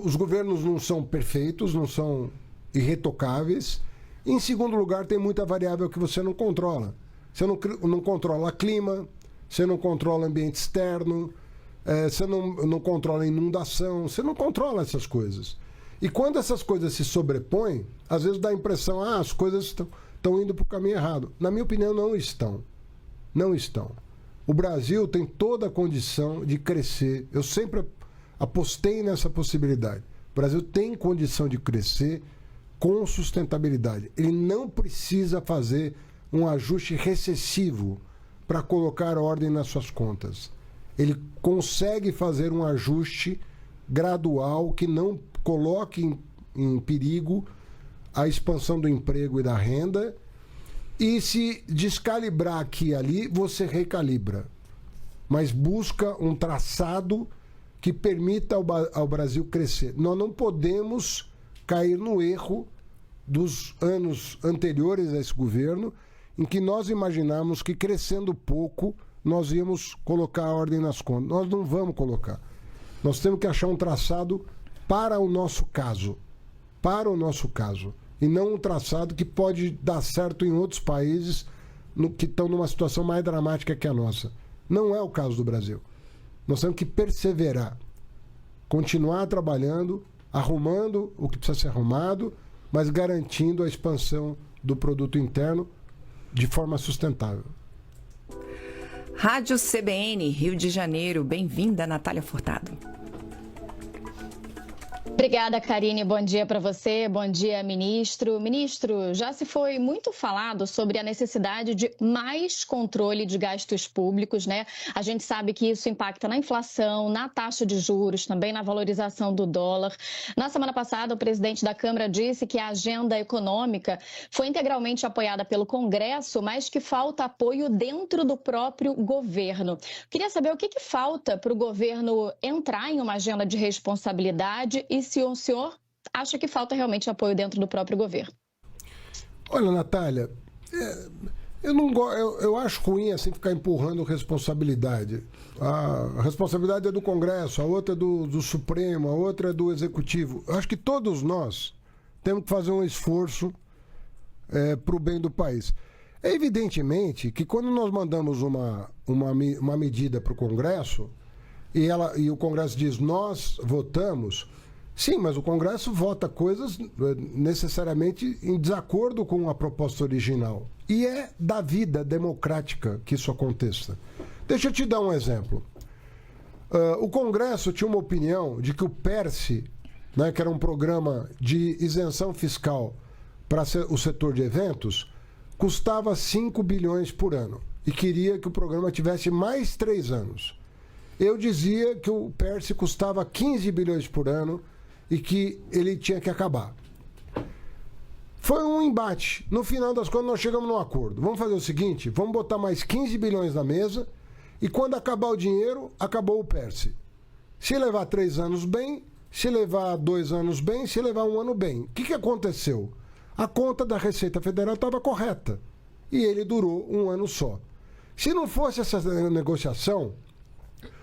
os governos não são perfeitos, não são irretocáveis. Em segundo lugar, tem muita variável que você não controla. Você não controla clima, você não controla ambiente externo, você não controla inundação, você não controla essas coisas. E quando essas coisas se sobrepõem, às vezes dá a impressão, as coisas estão indo para o caminho errado. Na minha opinião, não estão. Não estão. O Brasil tem toda a condição de crescer. Eu sempre apostei nessa possibilidade. O Brasil tem condição de crescer com sustentabilidade. Ele não precisa fazer um ajuste recessivo para colocar ordem nas suas contas. Ele consegue fazer um ajuste gradual que não coloque em perigo a expansão do emprego e da renda. E se descalibrar aqui e ali, você recalibra. Mas busca um traçado que permita ao Brasil crescer. Nós não podemos cair no erro dos anos anteriores a esse governo, em que nós imaginamos que crescendo pouco, nós íamos colocar a ordem nas contas. Nós não vamos colocar. Nós temos que achar um traçado para o nosso caso. Para o nosso caso. e não um traçado que pode dar certo em outros países que estão numa situação mais dramática que a nossa. Não é o caso do Brasil. Nós temos que perseverar, continuar trabalhando, arrumando o que precisa ser arrumado, mas garantindo a expansão do produto interno de forma sustentável. Rádio CBN, Rio de Janeiro. Bem-vinda, Natália Furtado. Obrigada, Karine. Bom dia para você. Bom dia, ministro. Ministro, já se foi muito falado sobre a necessidade de mais controle de gastos públicos, né? A gente sabe que isso impacta na inflação, na taxa de juros, também na valorização do dólar. Na semana passada, o presidente da Câmara disse que a agenda econômica foi integralmente apoiada pelo Congresso, mas que falta apoio dentro do próprio governo. Queria saber o que falta para o governo entrar em uma agenda de responsabilidade e se o senhor acha que falta realmente apoio dentro do próprio governo. Olha, Natália, eu acho ruim assim ficar empurrando responsabilidade. A responsabilidade é do Congresso, a outra é do Supremo, a outra é do Executivo. Eu acho que todos nós temos que fazer um esforço para o bem do país. É evidentemente que quando nós mandamos uma medida para o Congresso e o Congresso diz nós votamos. Sim, mas o Congresso vota coisas necessariamente em desacordo com a proposta original. E é da vida democrática que isso aconteça. Deixa eu te dar um exemplo. O Congresso tinha uma opinião de que o PERSE, né, que era um programa de isenção fiscal para o setor de eventos, custava 5 bilhões por ano. E queria que o programa tivesse mais 3 anos. Eu dizia que o PERSE custava 15 bilhões por ano e que ele tinha que acabar. Foi um embate. No final das contas, nós chegamos num acordo. Vamos fazer o seguinte, vamos botar mais 15 bilhões na mesa e quando acabar o dinheiro, acabou o PERSE. Se levar 3 anos bem, se levar 2 anos bem, se levar 1 ano bem. O que aconteceu? A conta da Receita Federal estava correta e ele durou 1 ano só. Se não fosse essa negociação,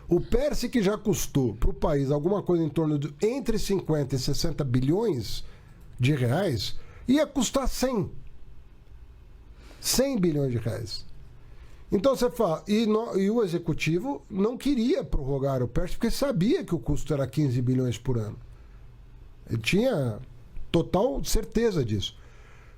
o PERSE, que já custou para o país alguma coisa em torno de entre 50 e 60 bilhões de reais, ia custar 100 bilhões de reais. Então você fala, e o Executivo não queria prorrogar o PERSE porque sabia que o custo era 15 bilhões por ano. Ele tinha total certeza disso.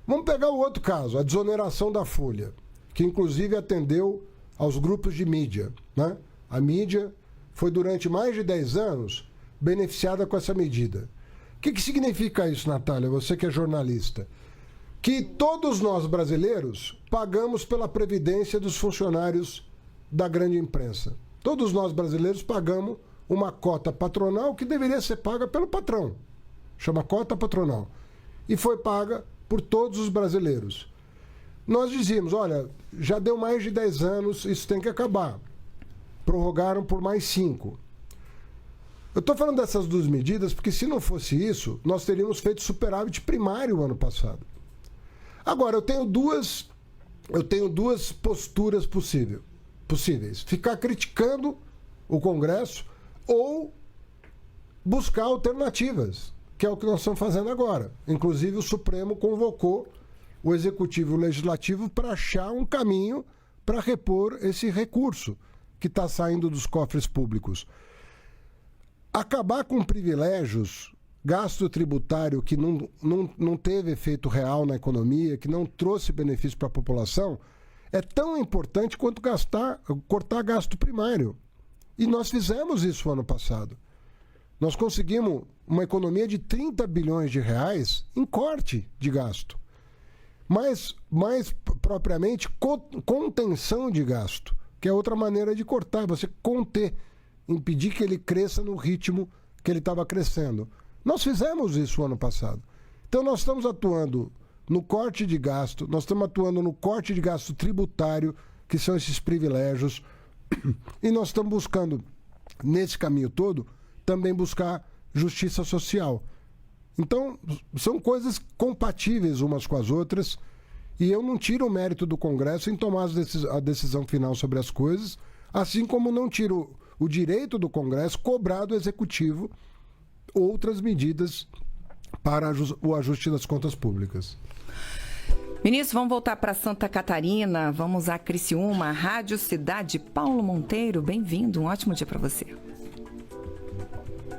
Vamos pegar o outro caso, a desoneração da Folha, que inclusive atendeu aos grupos de mídia, né? A mídia foi durante mais de 10 anos beneficiada com essa medida. O que significa isso, Natália, você que é jornalista? Que todos nós brasileiros pagamos pela previdência dos funcionários da grande imprensa. Todos nós brasileiros pagamos uma cota patronal que deveria ser paga pelo patrão. Chama cota patronal. E foi paga por todos os brasileiros. Nós dizíamos, olha, já deu mais de 10 anos, isso tem que acabar. Prorrogaram por mais 5. Eu estou falando dessas 2 medidas porque se não fosse isso, nós teríamos feito superávit primário o ano passado. Agora, eu tenho duas posturas possíveis. Ficar criticando o Congresso ou buscar alternativas, que é o que nós estamos fazendo agora. Inclusive, o Supremo convocou o Executivo e o Legislativo para achar um caminho para repor esse recurso que está saindo dos cofres públicos. Acabar com privilégios, gasto tributário que não teve efeito real na economia, que não trouxe benefício para a população, é tão importante quanto cortar gasto primário. E nós fizemos isso ano passado. Nós conseguimos uma economia de 30 bilhões de reais em corte de gasto. Mas, mais propriamente, contenção de gasto, que é outra maneira de cortar, você conter, impedir que ele cresça no ritmo que ele estava crescendo. Nós fizemos isso ano passado. Então nós estamos atuando no corte de gasto, nós estamos atuando no corte de gasto tributário, que são esses privilégios, e nós estamos buscando, nesse caminho todo, também buscar justiça social. Então, são coisas compatíveis umas com as outras, e eu não tiro o mérito do Congresso em tomar a decisão final sobre as coisas, assim como não tiro o direito do Congresso cobrar do Executivo outras medidas para o ajuste das contas públicas. Ministro, vamos voltar para Santa Catarina, vamos a Criciúma, Rádio Cidade. Paulo Monteiro, bem-vindo, um ótimo dia para você.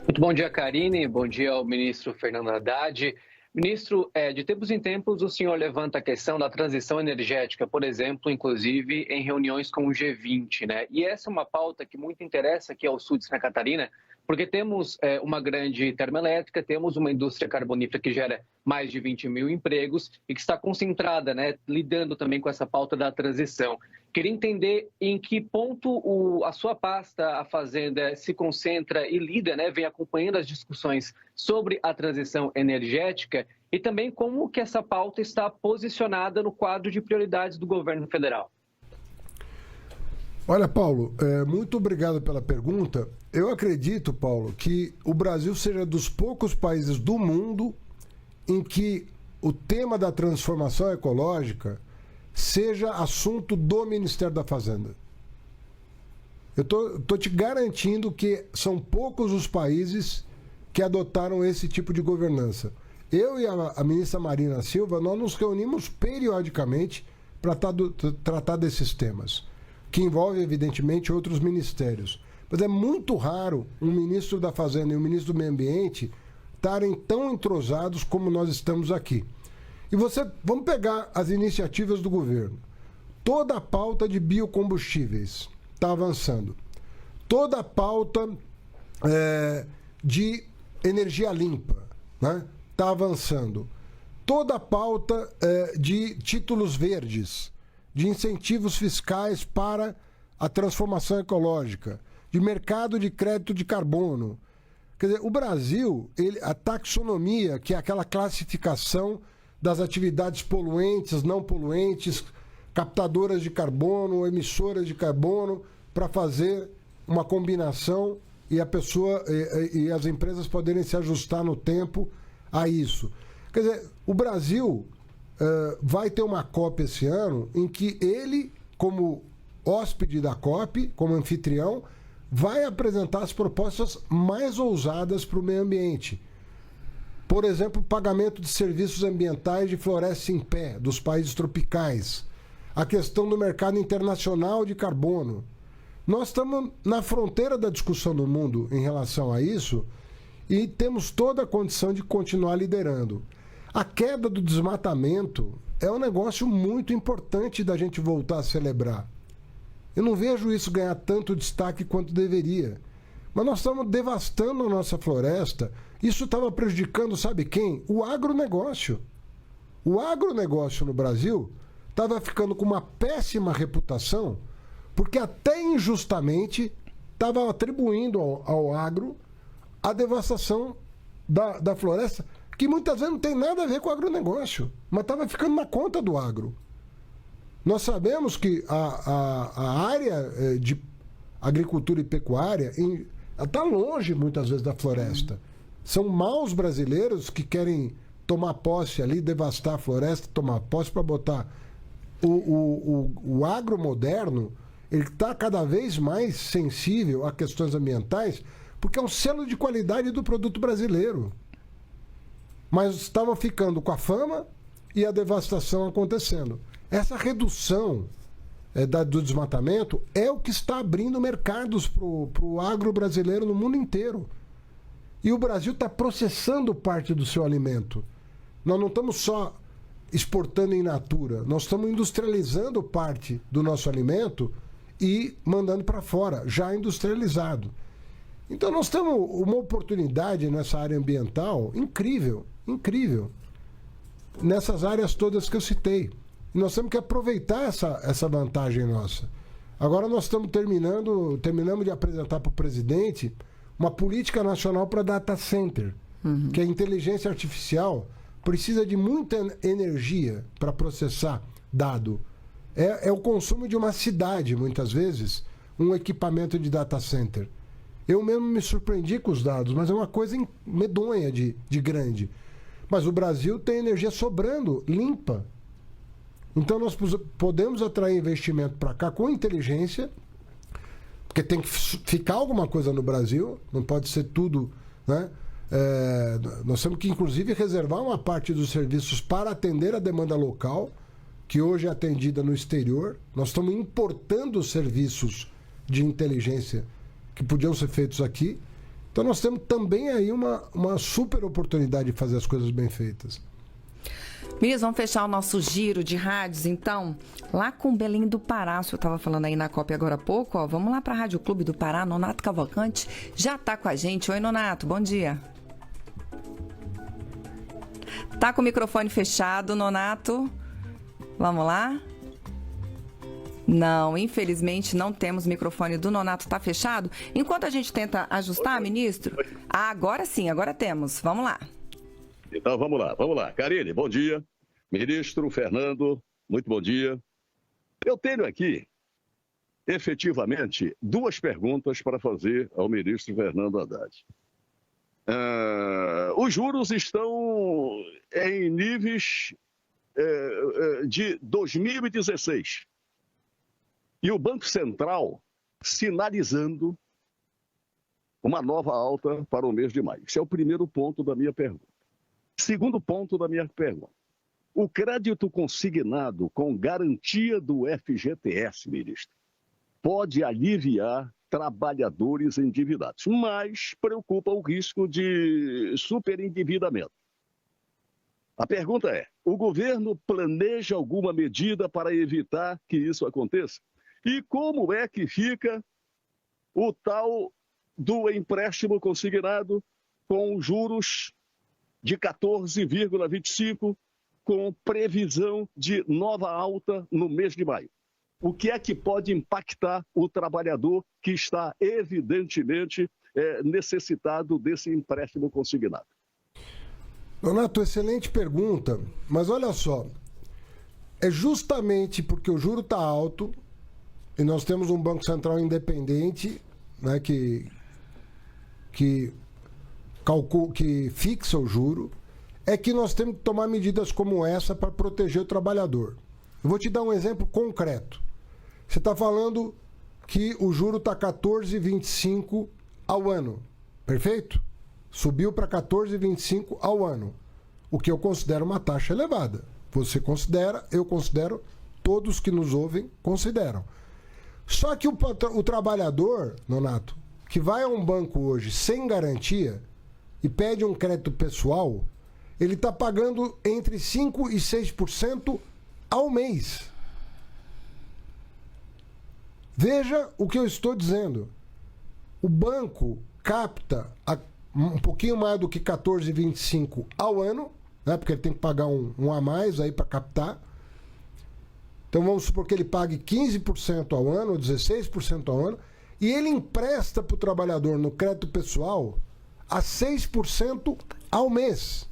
Muito bom dia, Karine, bom dia ao ministro Fernando Haddad. Ministro, de tempos em tempos o senhor levanta a questão da transição energética, por exemplo, inclusive em reuniões com o G20, né? E essa é uma pauta que muito interessa aqui ao sul de Santa Catarina, porque temos uma grande termoelétrica, temos uma indústria carbonífera que gera mais de 20 mil empregos e que está concentrada, né, lidando também com essa pauta da transição. Queria entender em que ponto a sua pasta, a Fazenda, se concentra e lida, né, vem acompanhando as discussões sobre a transição energética e também como que essa pauta está posicionada no quadro de prioridades do governo federal. Olha, Paulo, muito obrigado pela pergunta. Eu acredito, Paulo, que o Brasil seja dos poucos países do mundo em que o tema da transformação ecológica seja assunto do Ministério da Fazenda. Eu tô te garantindo que são poucos os países que adotaram esse tipo de governança. Eu e a ministra Marina Silva, nós nos reunimos periodicamente para tratar desses temas, que envolve, evidentemente, outros ministérios. Mas é muito raro um ministro da Fazenda e um ministro do Meio Ambiente estarem tão entrosados como nós estamos aqui. E vamos pegar as iniciativas do governo. Toda a pauta de biocombustíveis está avançando. Toda a pauta de energia limpa, né, está avançando. Toda a pauta de títulos verdes, de incentivos fiscais para a transformação ecológica, de mercado de crédito de carbono. Quer dizer, o Brasil, a taxonomia, que é aquela classificação das atividades poluentes, não poluentes, captadoras de carbono, emissoras de carbono, para fazer uma combinação e a pessoa e as empresas poderem se ajustar no tempo a isso. Quer dizer, o Brasil vai ter uma COP esse ano em que ele, como hóspede da COP, como anfitrião, vai apresentar as propostas mais ousadas para o meio ambiente. Por exemplo, pagamento de serviços ambientais de floresta em pé dos países tropicais. A questão do mercado internacional de carbono. Nós estamos na fronteira da discussão no mundo em relação a isso e temos toda a condição de continuar liderando. A queda do desmatamento é um negócio muito importante da gente voltar a celebrar. Eu não vejo isso ganhar tanto destaque quanto deveria. Mas nós estamos devastando a nossa floresta. Isso estava prejudicando, sabe quem? O agronegócio. O agronegócio no Brasil estava ficando com uma péssima reputação, porque até injustamente estava atribuindo ao agro a devastação da floresta, que muitas vezes não tem nada a ver com o agronegócio, mas estava ficando na conta do agro. Nós sabemos que a área de agricultura e pecuária está longe, muitas vezes, da floresta. São maus brasileiros que querem tomar posse ali, devastar a floresta, tomar posse para botar... O agro moderno, ele está cada vez mais sensível a questões ambientais, porque é um selo de qualidade do produto brasileiro. Mas estavam ficando com a fama e a devastação acontecendo. Essa redução do desmatamento é o que está abrindo mercados para o agro brasileiro no mundo inteiro. E o Brasil está processando parte do seu alimento. Nós não estamos só exportando in natura, nós estamos industrializando parte do nosso alimento e mandando para fora, já industrializado. Então nós temos uma oportunidade nessa área ambiental incrível, incrível, nessas áreas todas que eu citei. E nós temos que aproveitar essa vantagem nossa. Agora nós terminamos de apresentar para o presidente uma política nacional para data center, que a inteligência artificial precisa de muita energia para processar dado. É o consumo de uma cidade, muitas vezes, um equipamento de data center. Eu mesmo me surpreendi com os dados, mas é uma coisa medonha de grande. Mas o Brasil tem energia sobrando, limpa. Então nós podemos atrair investimento para cá com inteligência, porque tem que ficar alguma coisa no Brasil, não pode ser tudo, né, Nós temos que, inclusive, reservar uma parte dos serviços para atender a demanda local, que hoje é atendida no exterior. Nós estamos importando serviços de inteligência que podiam ser feitos aqui. Então nós temos também aí uma super oportunidade de fazer as coisas bem feitas. Ministro, vamos fechar o nosso giro de rádios, então, lá com Belém do Pará. O senhor estava falando aí na COP agora há pouco, ó. Vamos lá para a Rádio Clube do Pará. Nonato Cavalcante já está com a gente. Oi, Nonato, bom dia. Tá com o microfone fechado, Nonato. Vamos lá? Não, infelizmente não temos microfone do Nonato, tá fechado. Enquanto a gente tenta ajustar, ministro... agora sim, agora temos. Vamos lá. Então vamos lá. Karine, bom dia. Ministro Fernando, muito bom dia. Eu tenho aqui, efetivamente, 2 perguntas para fazer ao ministro Fernando Haddad. Os juros estão em níveis de 2016. E o Banco Central sinalizando uma nova alta para o mês de maio. Esse é o primeiro ponto da minha pergunta. Segundo ponto da minha pergunta. O crédito consignado com garantia do FGTS, ministro, pode aliviar trabalhadores endividados, mas preocupa o risco de superendividamento. A pergunta é, o governo planeja alguma medida para evitar que isso aconteça? E como é que fica o tal do empréstimo consignado com juros de 14,25, com previsão de nova alta no mês de maio? O que é que pode impactar o trabalhador que está evidentemente necessitado desse empréstimo consignado? Nonato, excelente pergunta, mas olha só, é justamente porque o juro está alto e nós temos um Banco Central independente, né, que fixa o juro, é que nós temos que tomar medidas como essa para proteger o trabalhador. Eu vou te dar um exemplo concreto. Você está falando que o juro está 14,25 ao ano, perfeito? Subiu para 14,25 ao ano, o que eu considero uma taxa elevada. Você considera, eu considero, todos que nos ouvem consideram. Só que o trabalhador, Nonato, que vai a um banco hoje sem garantia e pede um crédito pessoal, ele está pagando entre 5% e 6% ao mês. Veja o que eu estou dizendo. O banco capta um pouquinho mais do que 14,25 ao ano, né, porque ele tem que pagar um a mais aí para captar. Então vamos supor que ele pague 15% ao ano, ou 16% ao ano, e ele empresta para o trabalhador no crédito pessoal a 6% ao mês.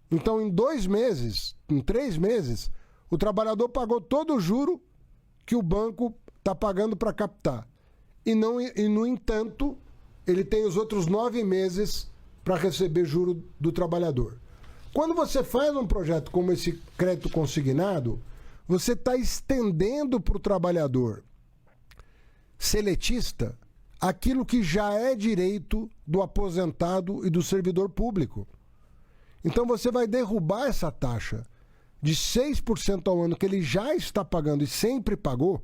Então em 2 meses, em 3 meses, o trabalhador pagou todo o juro que o banco está pagando para captar. E, no entanto, ele tem os outros 9 meses para receber juro do trabalhador. Quando você faz um projeto como esse crédito consignado, você está estendendo para o trabalhador seletista aquilo que já é direito do aposentado e do servidor público. Então você vai derrubar essa taxa de 6% ao ano que ele já está pagando e sempre pagou.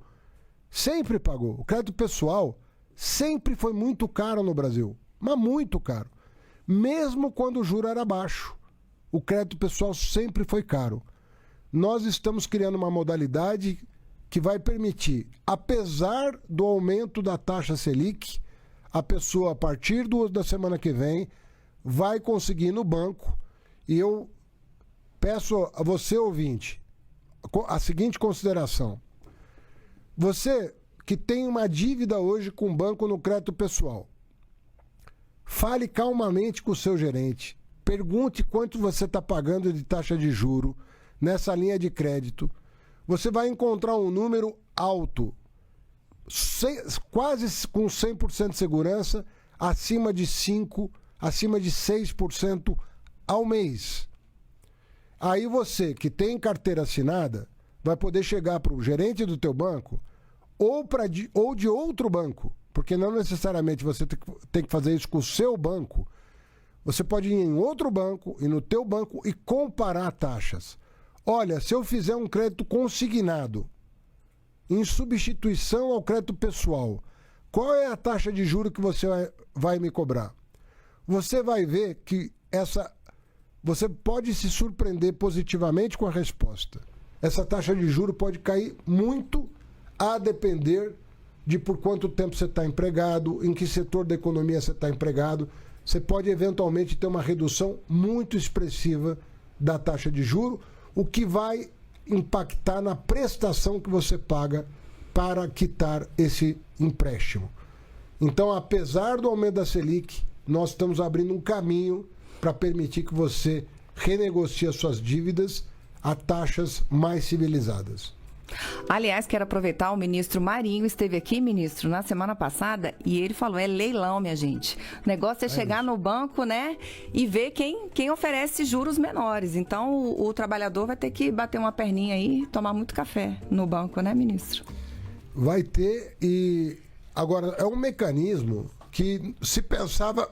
Sempre pagou. O crédito pessoal sempre foi muito caro no Brasil, mas muito caro. Mesmo quando o juro era baixo, o crédito pessoal sempre foi caro. Nós estamos criando uma modalidade que vai permitir, apesar do aumento da taxa Selic, a pessoa, a partir da semana que vem, vai conseguir ir no banco. E eu peço a você, ouvinte, a seguinte consideração. Você que tem uma dívida hoje com o banco no crédito pessoal, fale calmamente com o seu gerente, pergunte quanto você está pagando de taxa de juro nessa linha de crédito. Você vai encontrar um número alto, quase com 100% de segurança, acima de 5%, acima de 6% ao mês. Aí você, que tem carteira assinada, vai poder chegar para o gerente do teu banco ou de outro banco, porque não necessariamente você tem que fazer isso com o seu banco. você pode ir em outro banco e no teu banco e comparar taxas. Olha, se eu fizer um crédito consignado em substituição ao crédito pessoal, qual é a taxa de juros que você vai me cobrar? Você vai ver que você pode se surpreender positivamente com a resposta. Essa taxa de juros pode cair muito a depender de por quanto tempo você está empregado, em que setor da economia você está empregado. Você pode eventualmente ter uma redução muito expressiva da taxa de juros, o que vai impactar na prestação que você paga para quitar esse empréstimo. Então, apesar do aumento da Selic, nós estamos abrindo um caminho para permitir que você renegocie as suas dívidas a taxas mais civilizadas. Aliás, quero aproveitar, o ministro Marinho esteve aqui, ministro, na semana passada, e ele falou, é leilão, minha gente. O negócio é chegar no banco, né, e ver quem oferece juros menores. Então, o trabalhador vai ter que bater uma perninha aí e tomar muito café no banco, né, ministro? Vai ter, e agora é um mecanismo que se pensava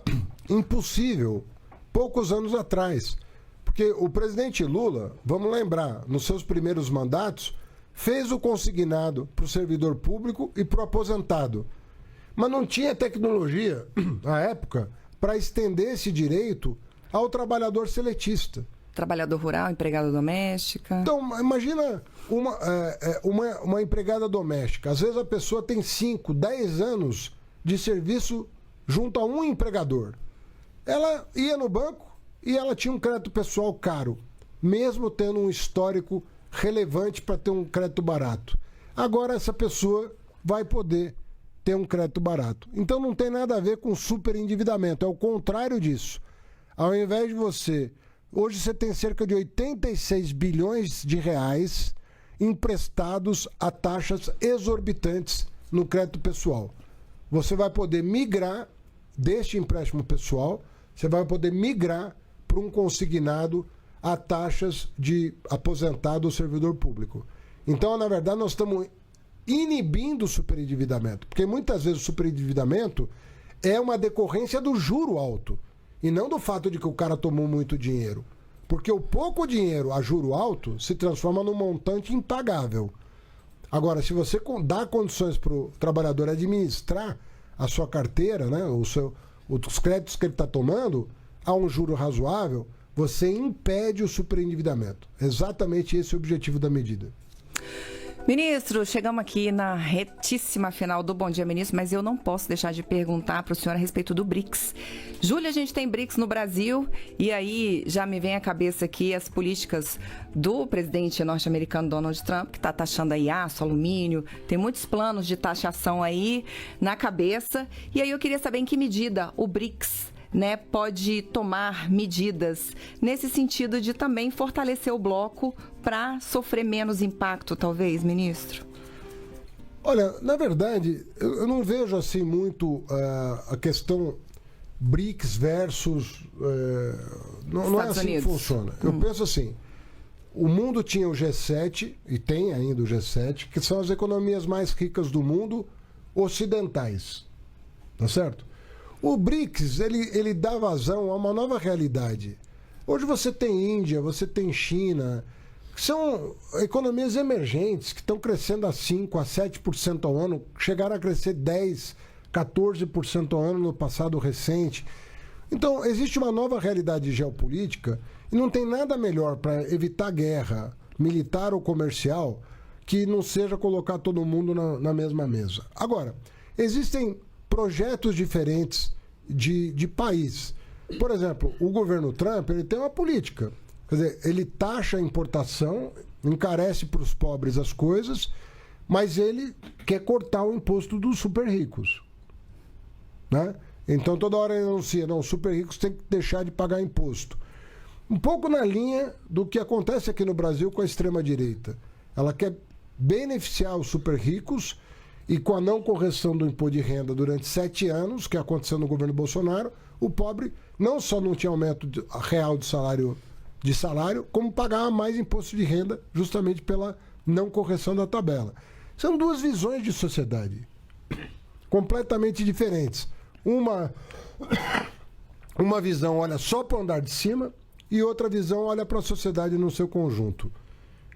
impossível poucos anos atrás. Porque o presidente Lula, vamos lembrar, nos seus primeiros mandatos, fez o consignado para o servidor público e para o aposentado. Mas não tinha tecnologia, na época, para estender esse direito ao trabalhador seletista. Trabalhador rural, empregada doméstica. Então, imagina uma empregada doméstica. Às vezes a pessoa tem 5, 10 anos de serviço junto a um empregador. Ela ia no banco e ela tinha um crédito pessoal caro, mesmo tendo um histórico relevante para ter um crédito barato. Agora essa pessoa vai poder ter um crédito barato. Então não tem nada a ver com superendividamento, é o contrário disso. Ao invés de hoje você tem cerca de 86 bilhões de reais emprestados a taxas exorbitantes no crédito pessoal. Você vai poder migrar deste empréstimo pessoal, você vai poder migrar para um consignado a taxas de aposentado ou servidor público. Então, na verdade, nós estamos inibindo o superendividamento, porque muitas vezes o superendividamento é uma decorrência do juro alto, e não do fato de que o cara tomou muito dinheiro. Porque o pouco dinheiro a juro alto se transforma num montante impagável. Agora, se você dá condições para o trabalhador administrar a sua carteira, né, os créditos que ele está tomando, a um juro razoável, você impede o superendividamento. Exatamente esse é o objetivo da medida. Ministro, chegamos aqui na retíssima final do Bom Dia, Ministro, mas eu não posso deixar de perguntar para o senhor a respeito do BRICS. Julho, a gente tem BRICS no Brasil, e aí já me vem à cabeça aqui as políticas do presidente norte-americano Donald Trump, que está taxando aí aço, alumínio, tem muitos planos de taxação aí na cabeça. E aí eu queria saber em que medida o BRICS, né, pode tomar medidas nesse sentido de também fortalecer o bloco para sofrer menos impacto, talvez, ministro? Olha, na verdade, eu não vejo assim muito a questão BRICS versus... não é assim que funciona. Eu penso assim, o mundo tinha o G7, e tem ainda o G7, que são as economias mais ricas do mundo ocidentais. Tá certo? O BRICS, ele dá vazão a uma nova realidade. Hoje você tem Índia, você tem China, que são economias emergentes, que estão crescendo a 5%, a 7% ao ano, chegaram a crescer 10%, 14% ao ano no passado recente. Então, existe uma nova realidade geopolítica e não tem nada melhor para evitar guerra militar ou comercial que não seja colocar todo mundo na mesma mesa. Agora, existem projetos diferentes de país. Por exemplo, o governo Trump, ele tem uma política. Quer dizer, ele taxa a importação, encarece para os pobres as coisas, mas ele quer cortar o imposto dos super ricos. Né? Então toda hora ele anuncia, não, os super ricos têm que deixar de pagar imposto. Um pouco na linha do que acontece aqui no Brasil com a extrema-direita. Ela quer beneficiar os super ricos, e com a não correção do imposto de renda durante 7 anos, que aconteceu no governo Bolsonaro, o pobre não só não tinha aumento real de salário, como pagava mais imposto de renda, justamente pela não correção da tabela. São duas visões de sociedade completamente diferentes. Uma Uma visão olha só para o andar de cima e outra visão olha para a sociedade no seu conjunto.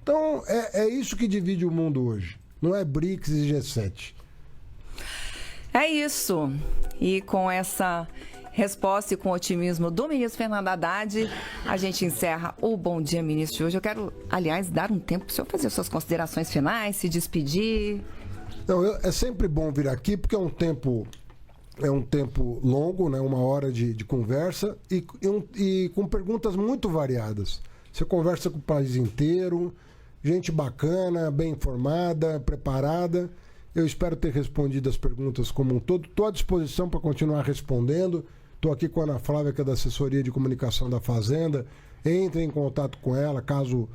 Então, é isso que divide o mundo hoje. Não é BRICS e G7. É isso. E com essa resposta e com o otimismo do ministro Fernando Haddad, a gente encerra o Bom Dia, Ministro, de hoje. Eu quero, aliás, dar um tempo para o senhor fazer suas considerações finais, se despedir. Não, é sempre bom vir aqui, porque é um tempo longo, né? 1 hora de conversa e com perguntas muito variadas. Você conversa com o país inteiro, gente bacana, bem informada, preparada. Eu espero ter respondido as perguntas como um todo. Estou à disposição para continuar respondendo. Estou aqui com a Ana Flávia, que é da Assessoria de Comunicação da Fazenda. Entre em contato com ela, caso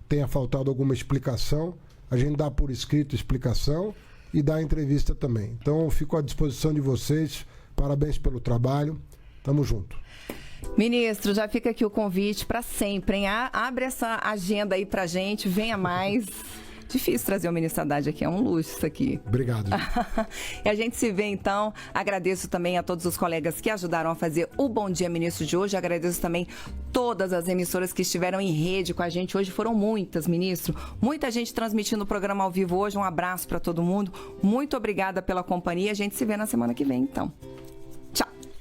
tenha faltado alguma explicação. A gente dá por escrito explicação e dá entrevista também. Então, eu fico à disposição de vocês. Parabéns pelo trabalho. Tamo junto. Ministro, já fica aqui o convite para sempre, hein? Abre essa agenda aí pra gente, venha mais. Difícil trazer o ministro Haddad aqui, é um luxo isso aqui. Obrigado. E a gente se vê então. Agradeço também a todos os colegas que ajudaram a fazer o Bom Dia, Ministro de hoje. Agradeço também todas as emissoras que estiveram em rede com a gente. Hoje foram muitas, ministro. Muita gente transmitindo o programa ao vivo hoje. Um abraço para todo mundo. Muito obrigada pela companhia. A gente se vê na semana que vem, então.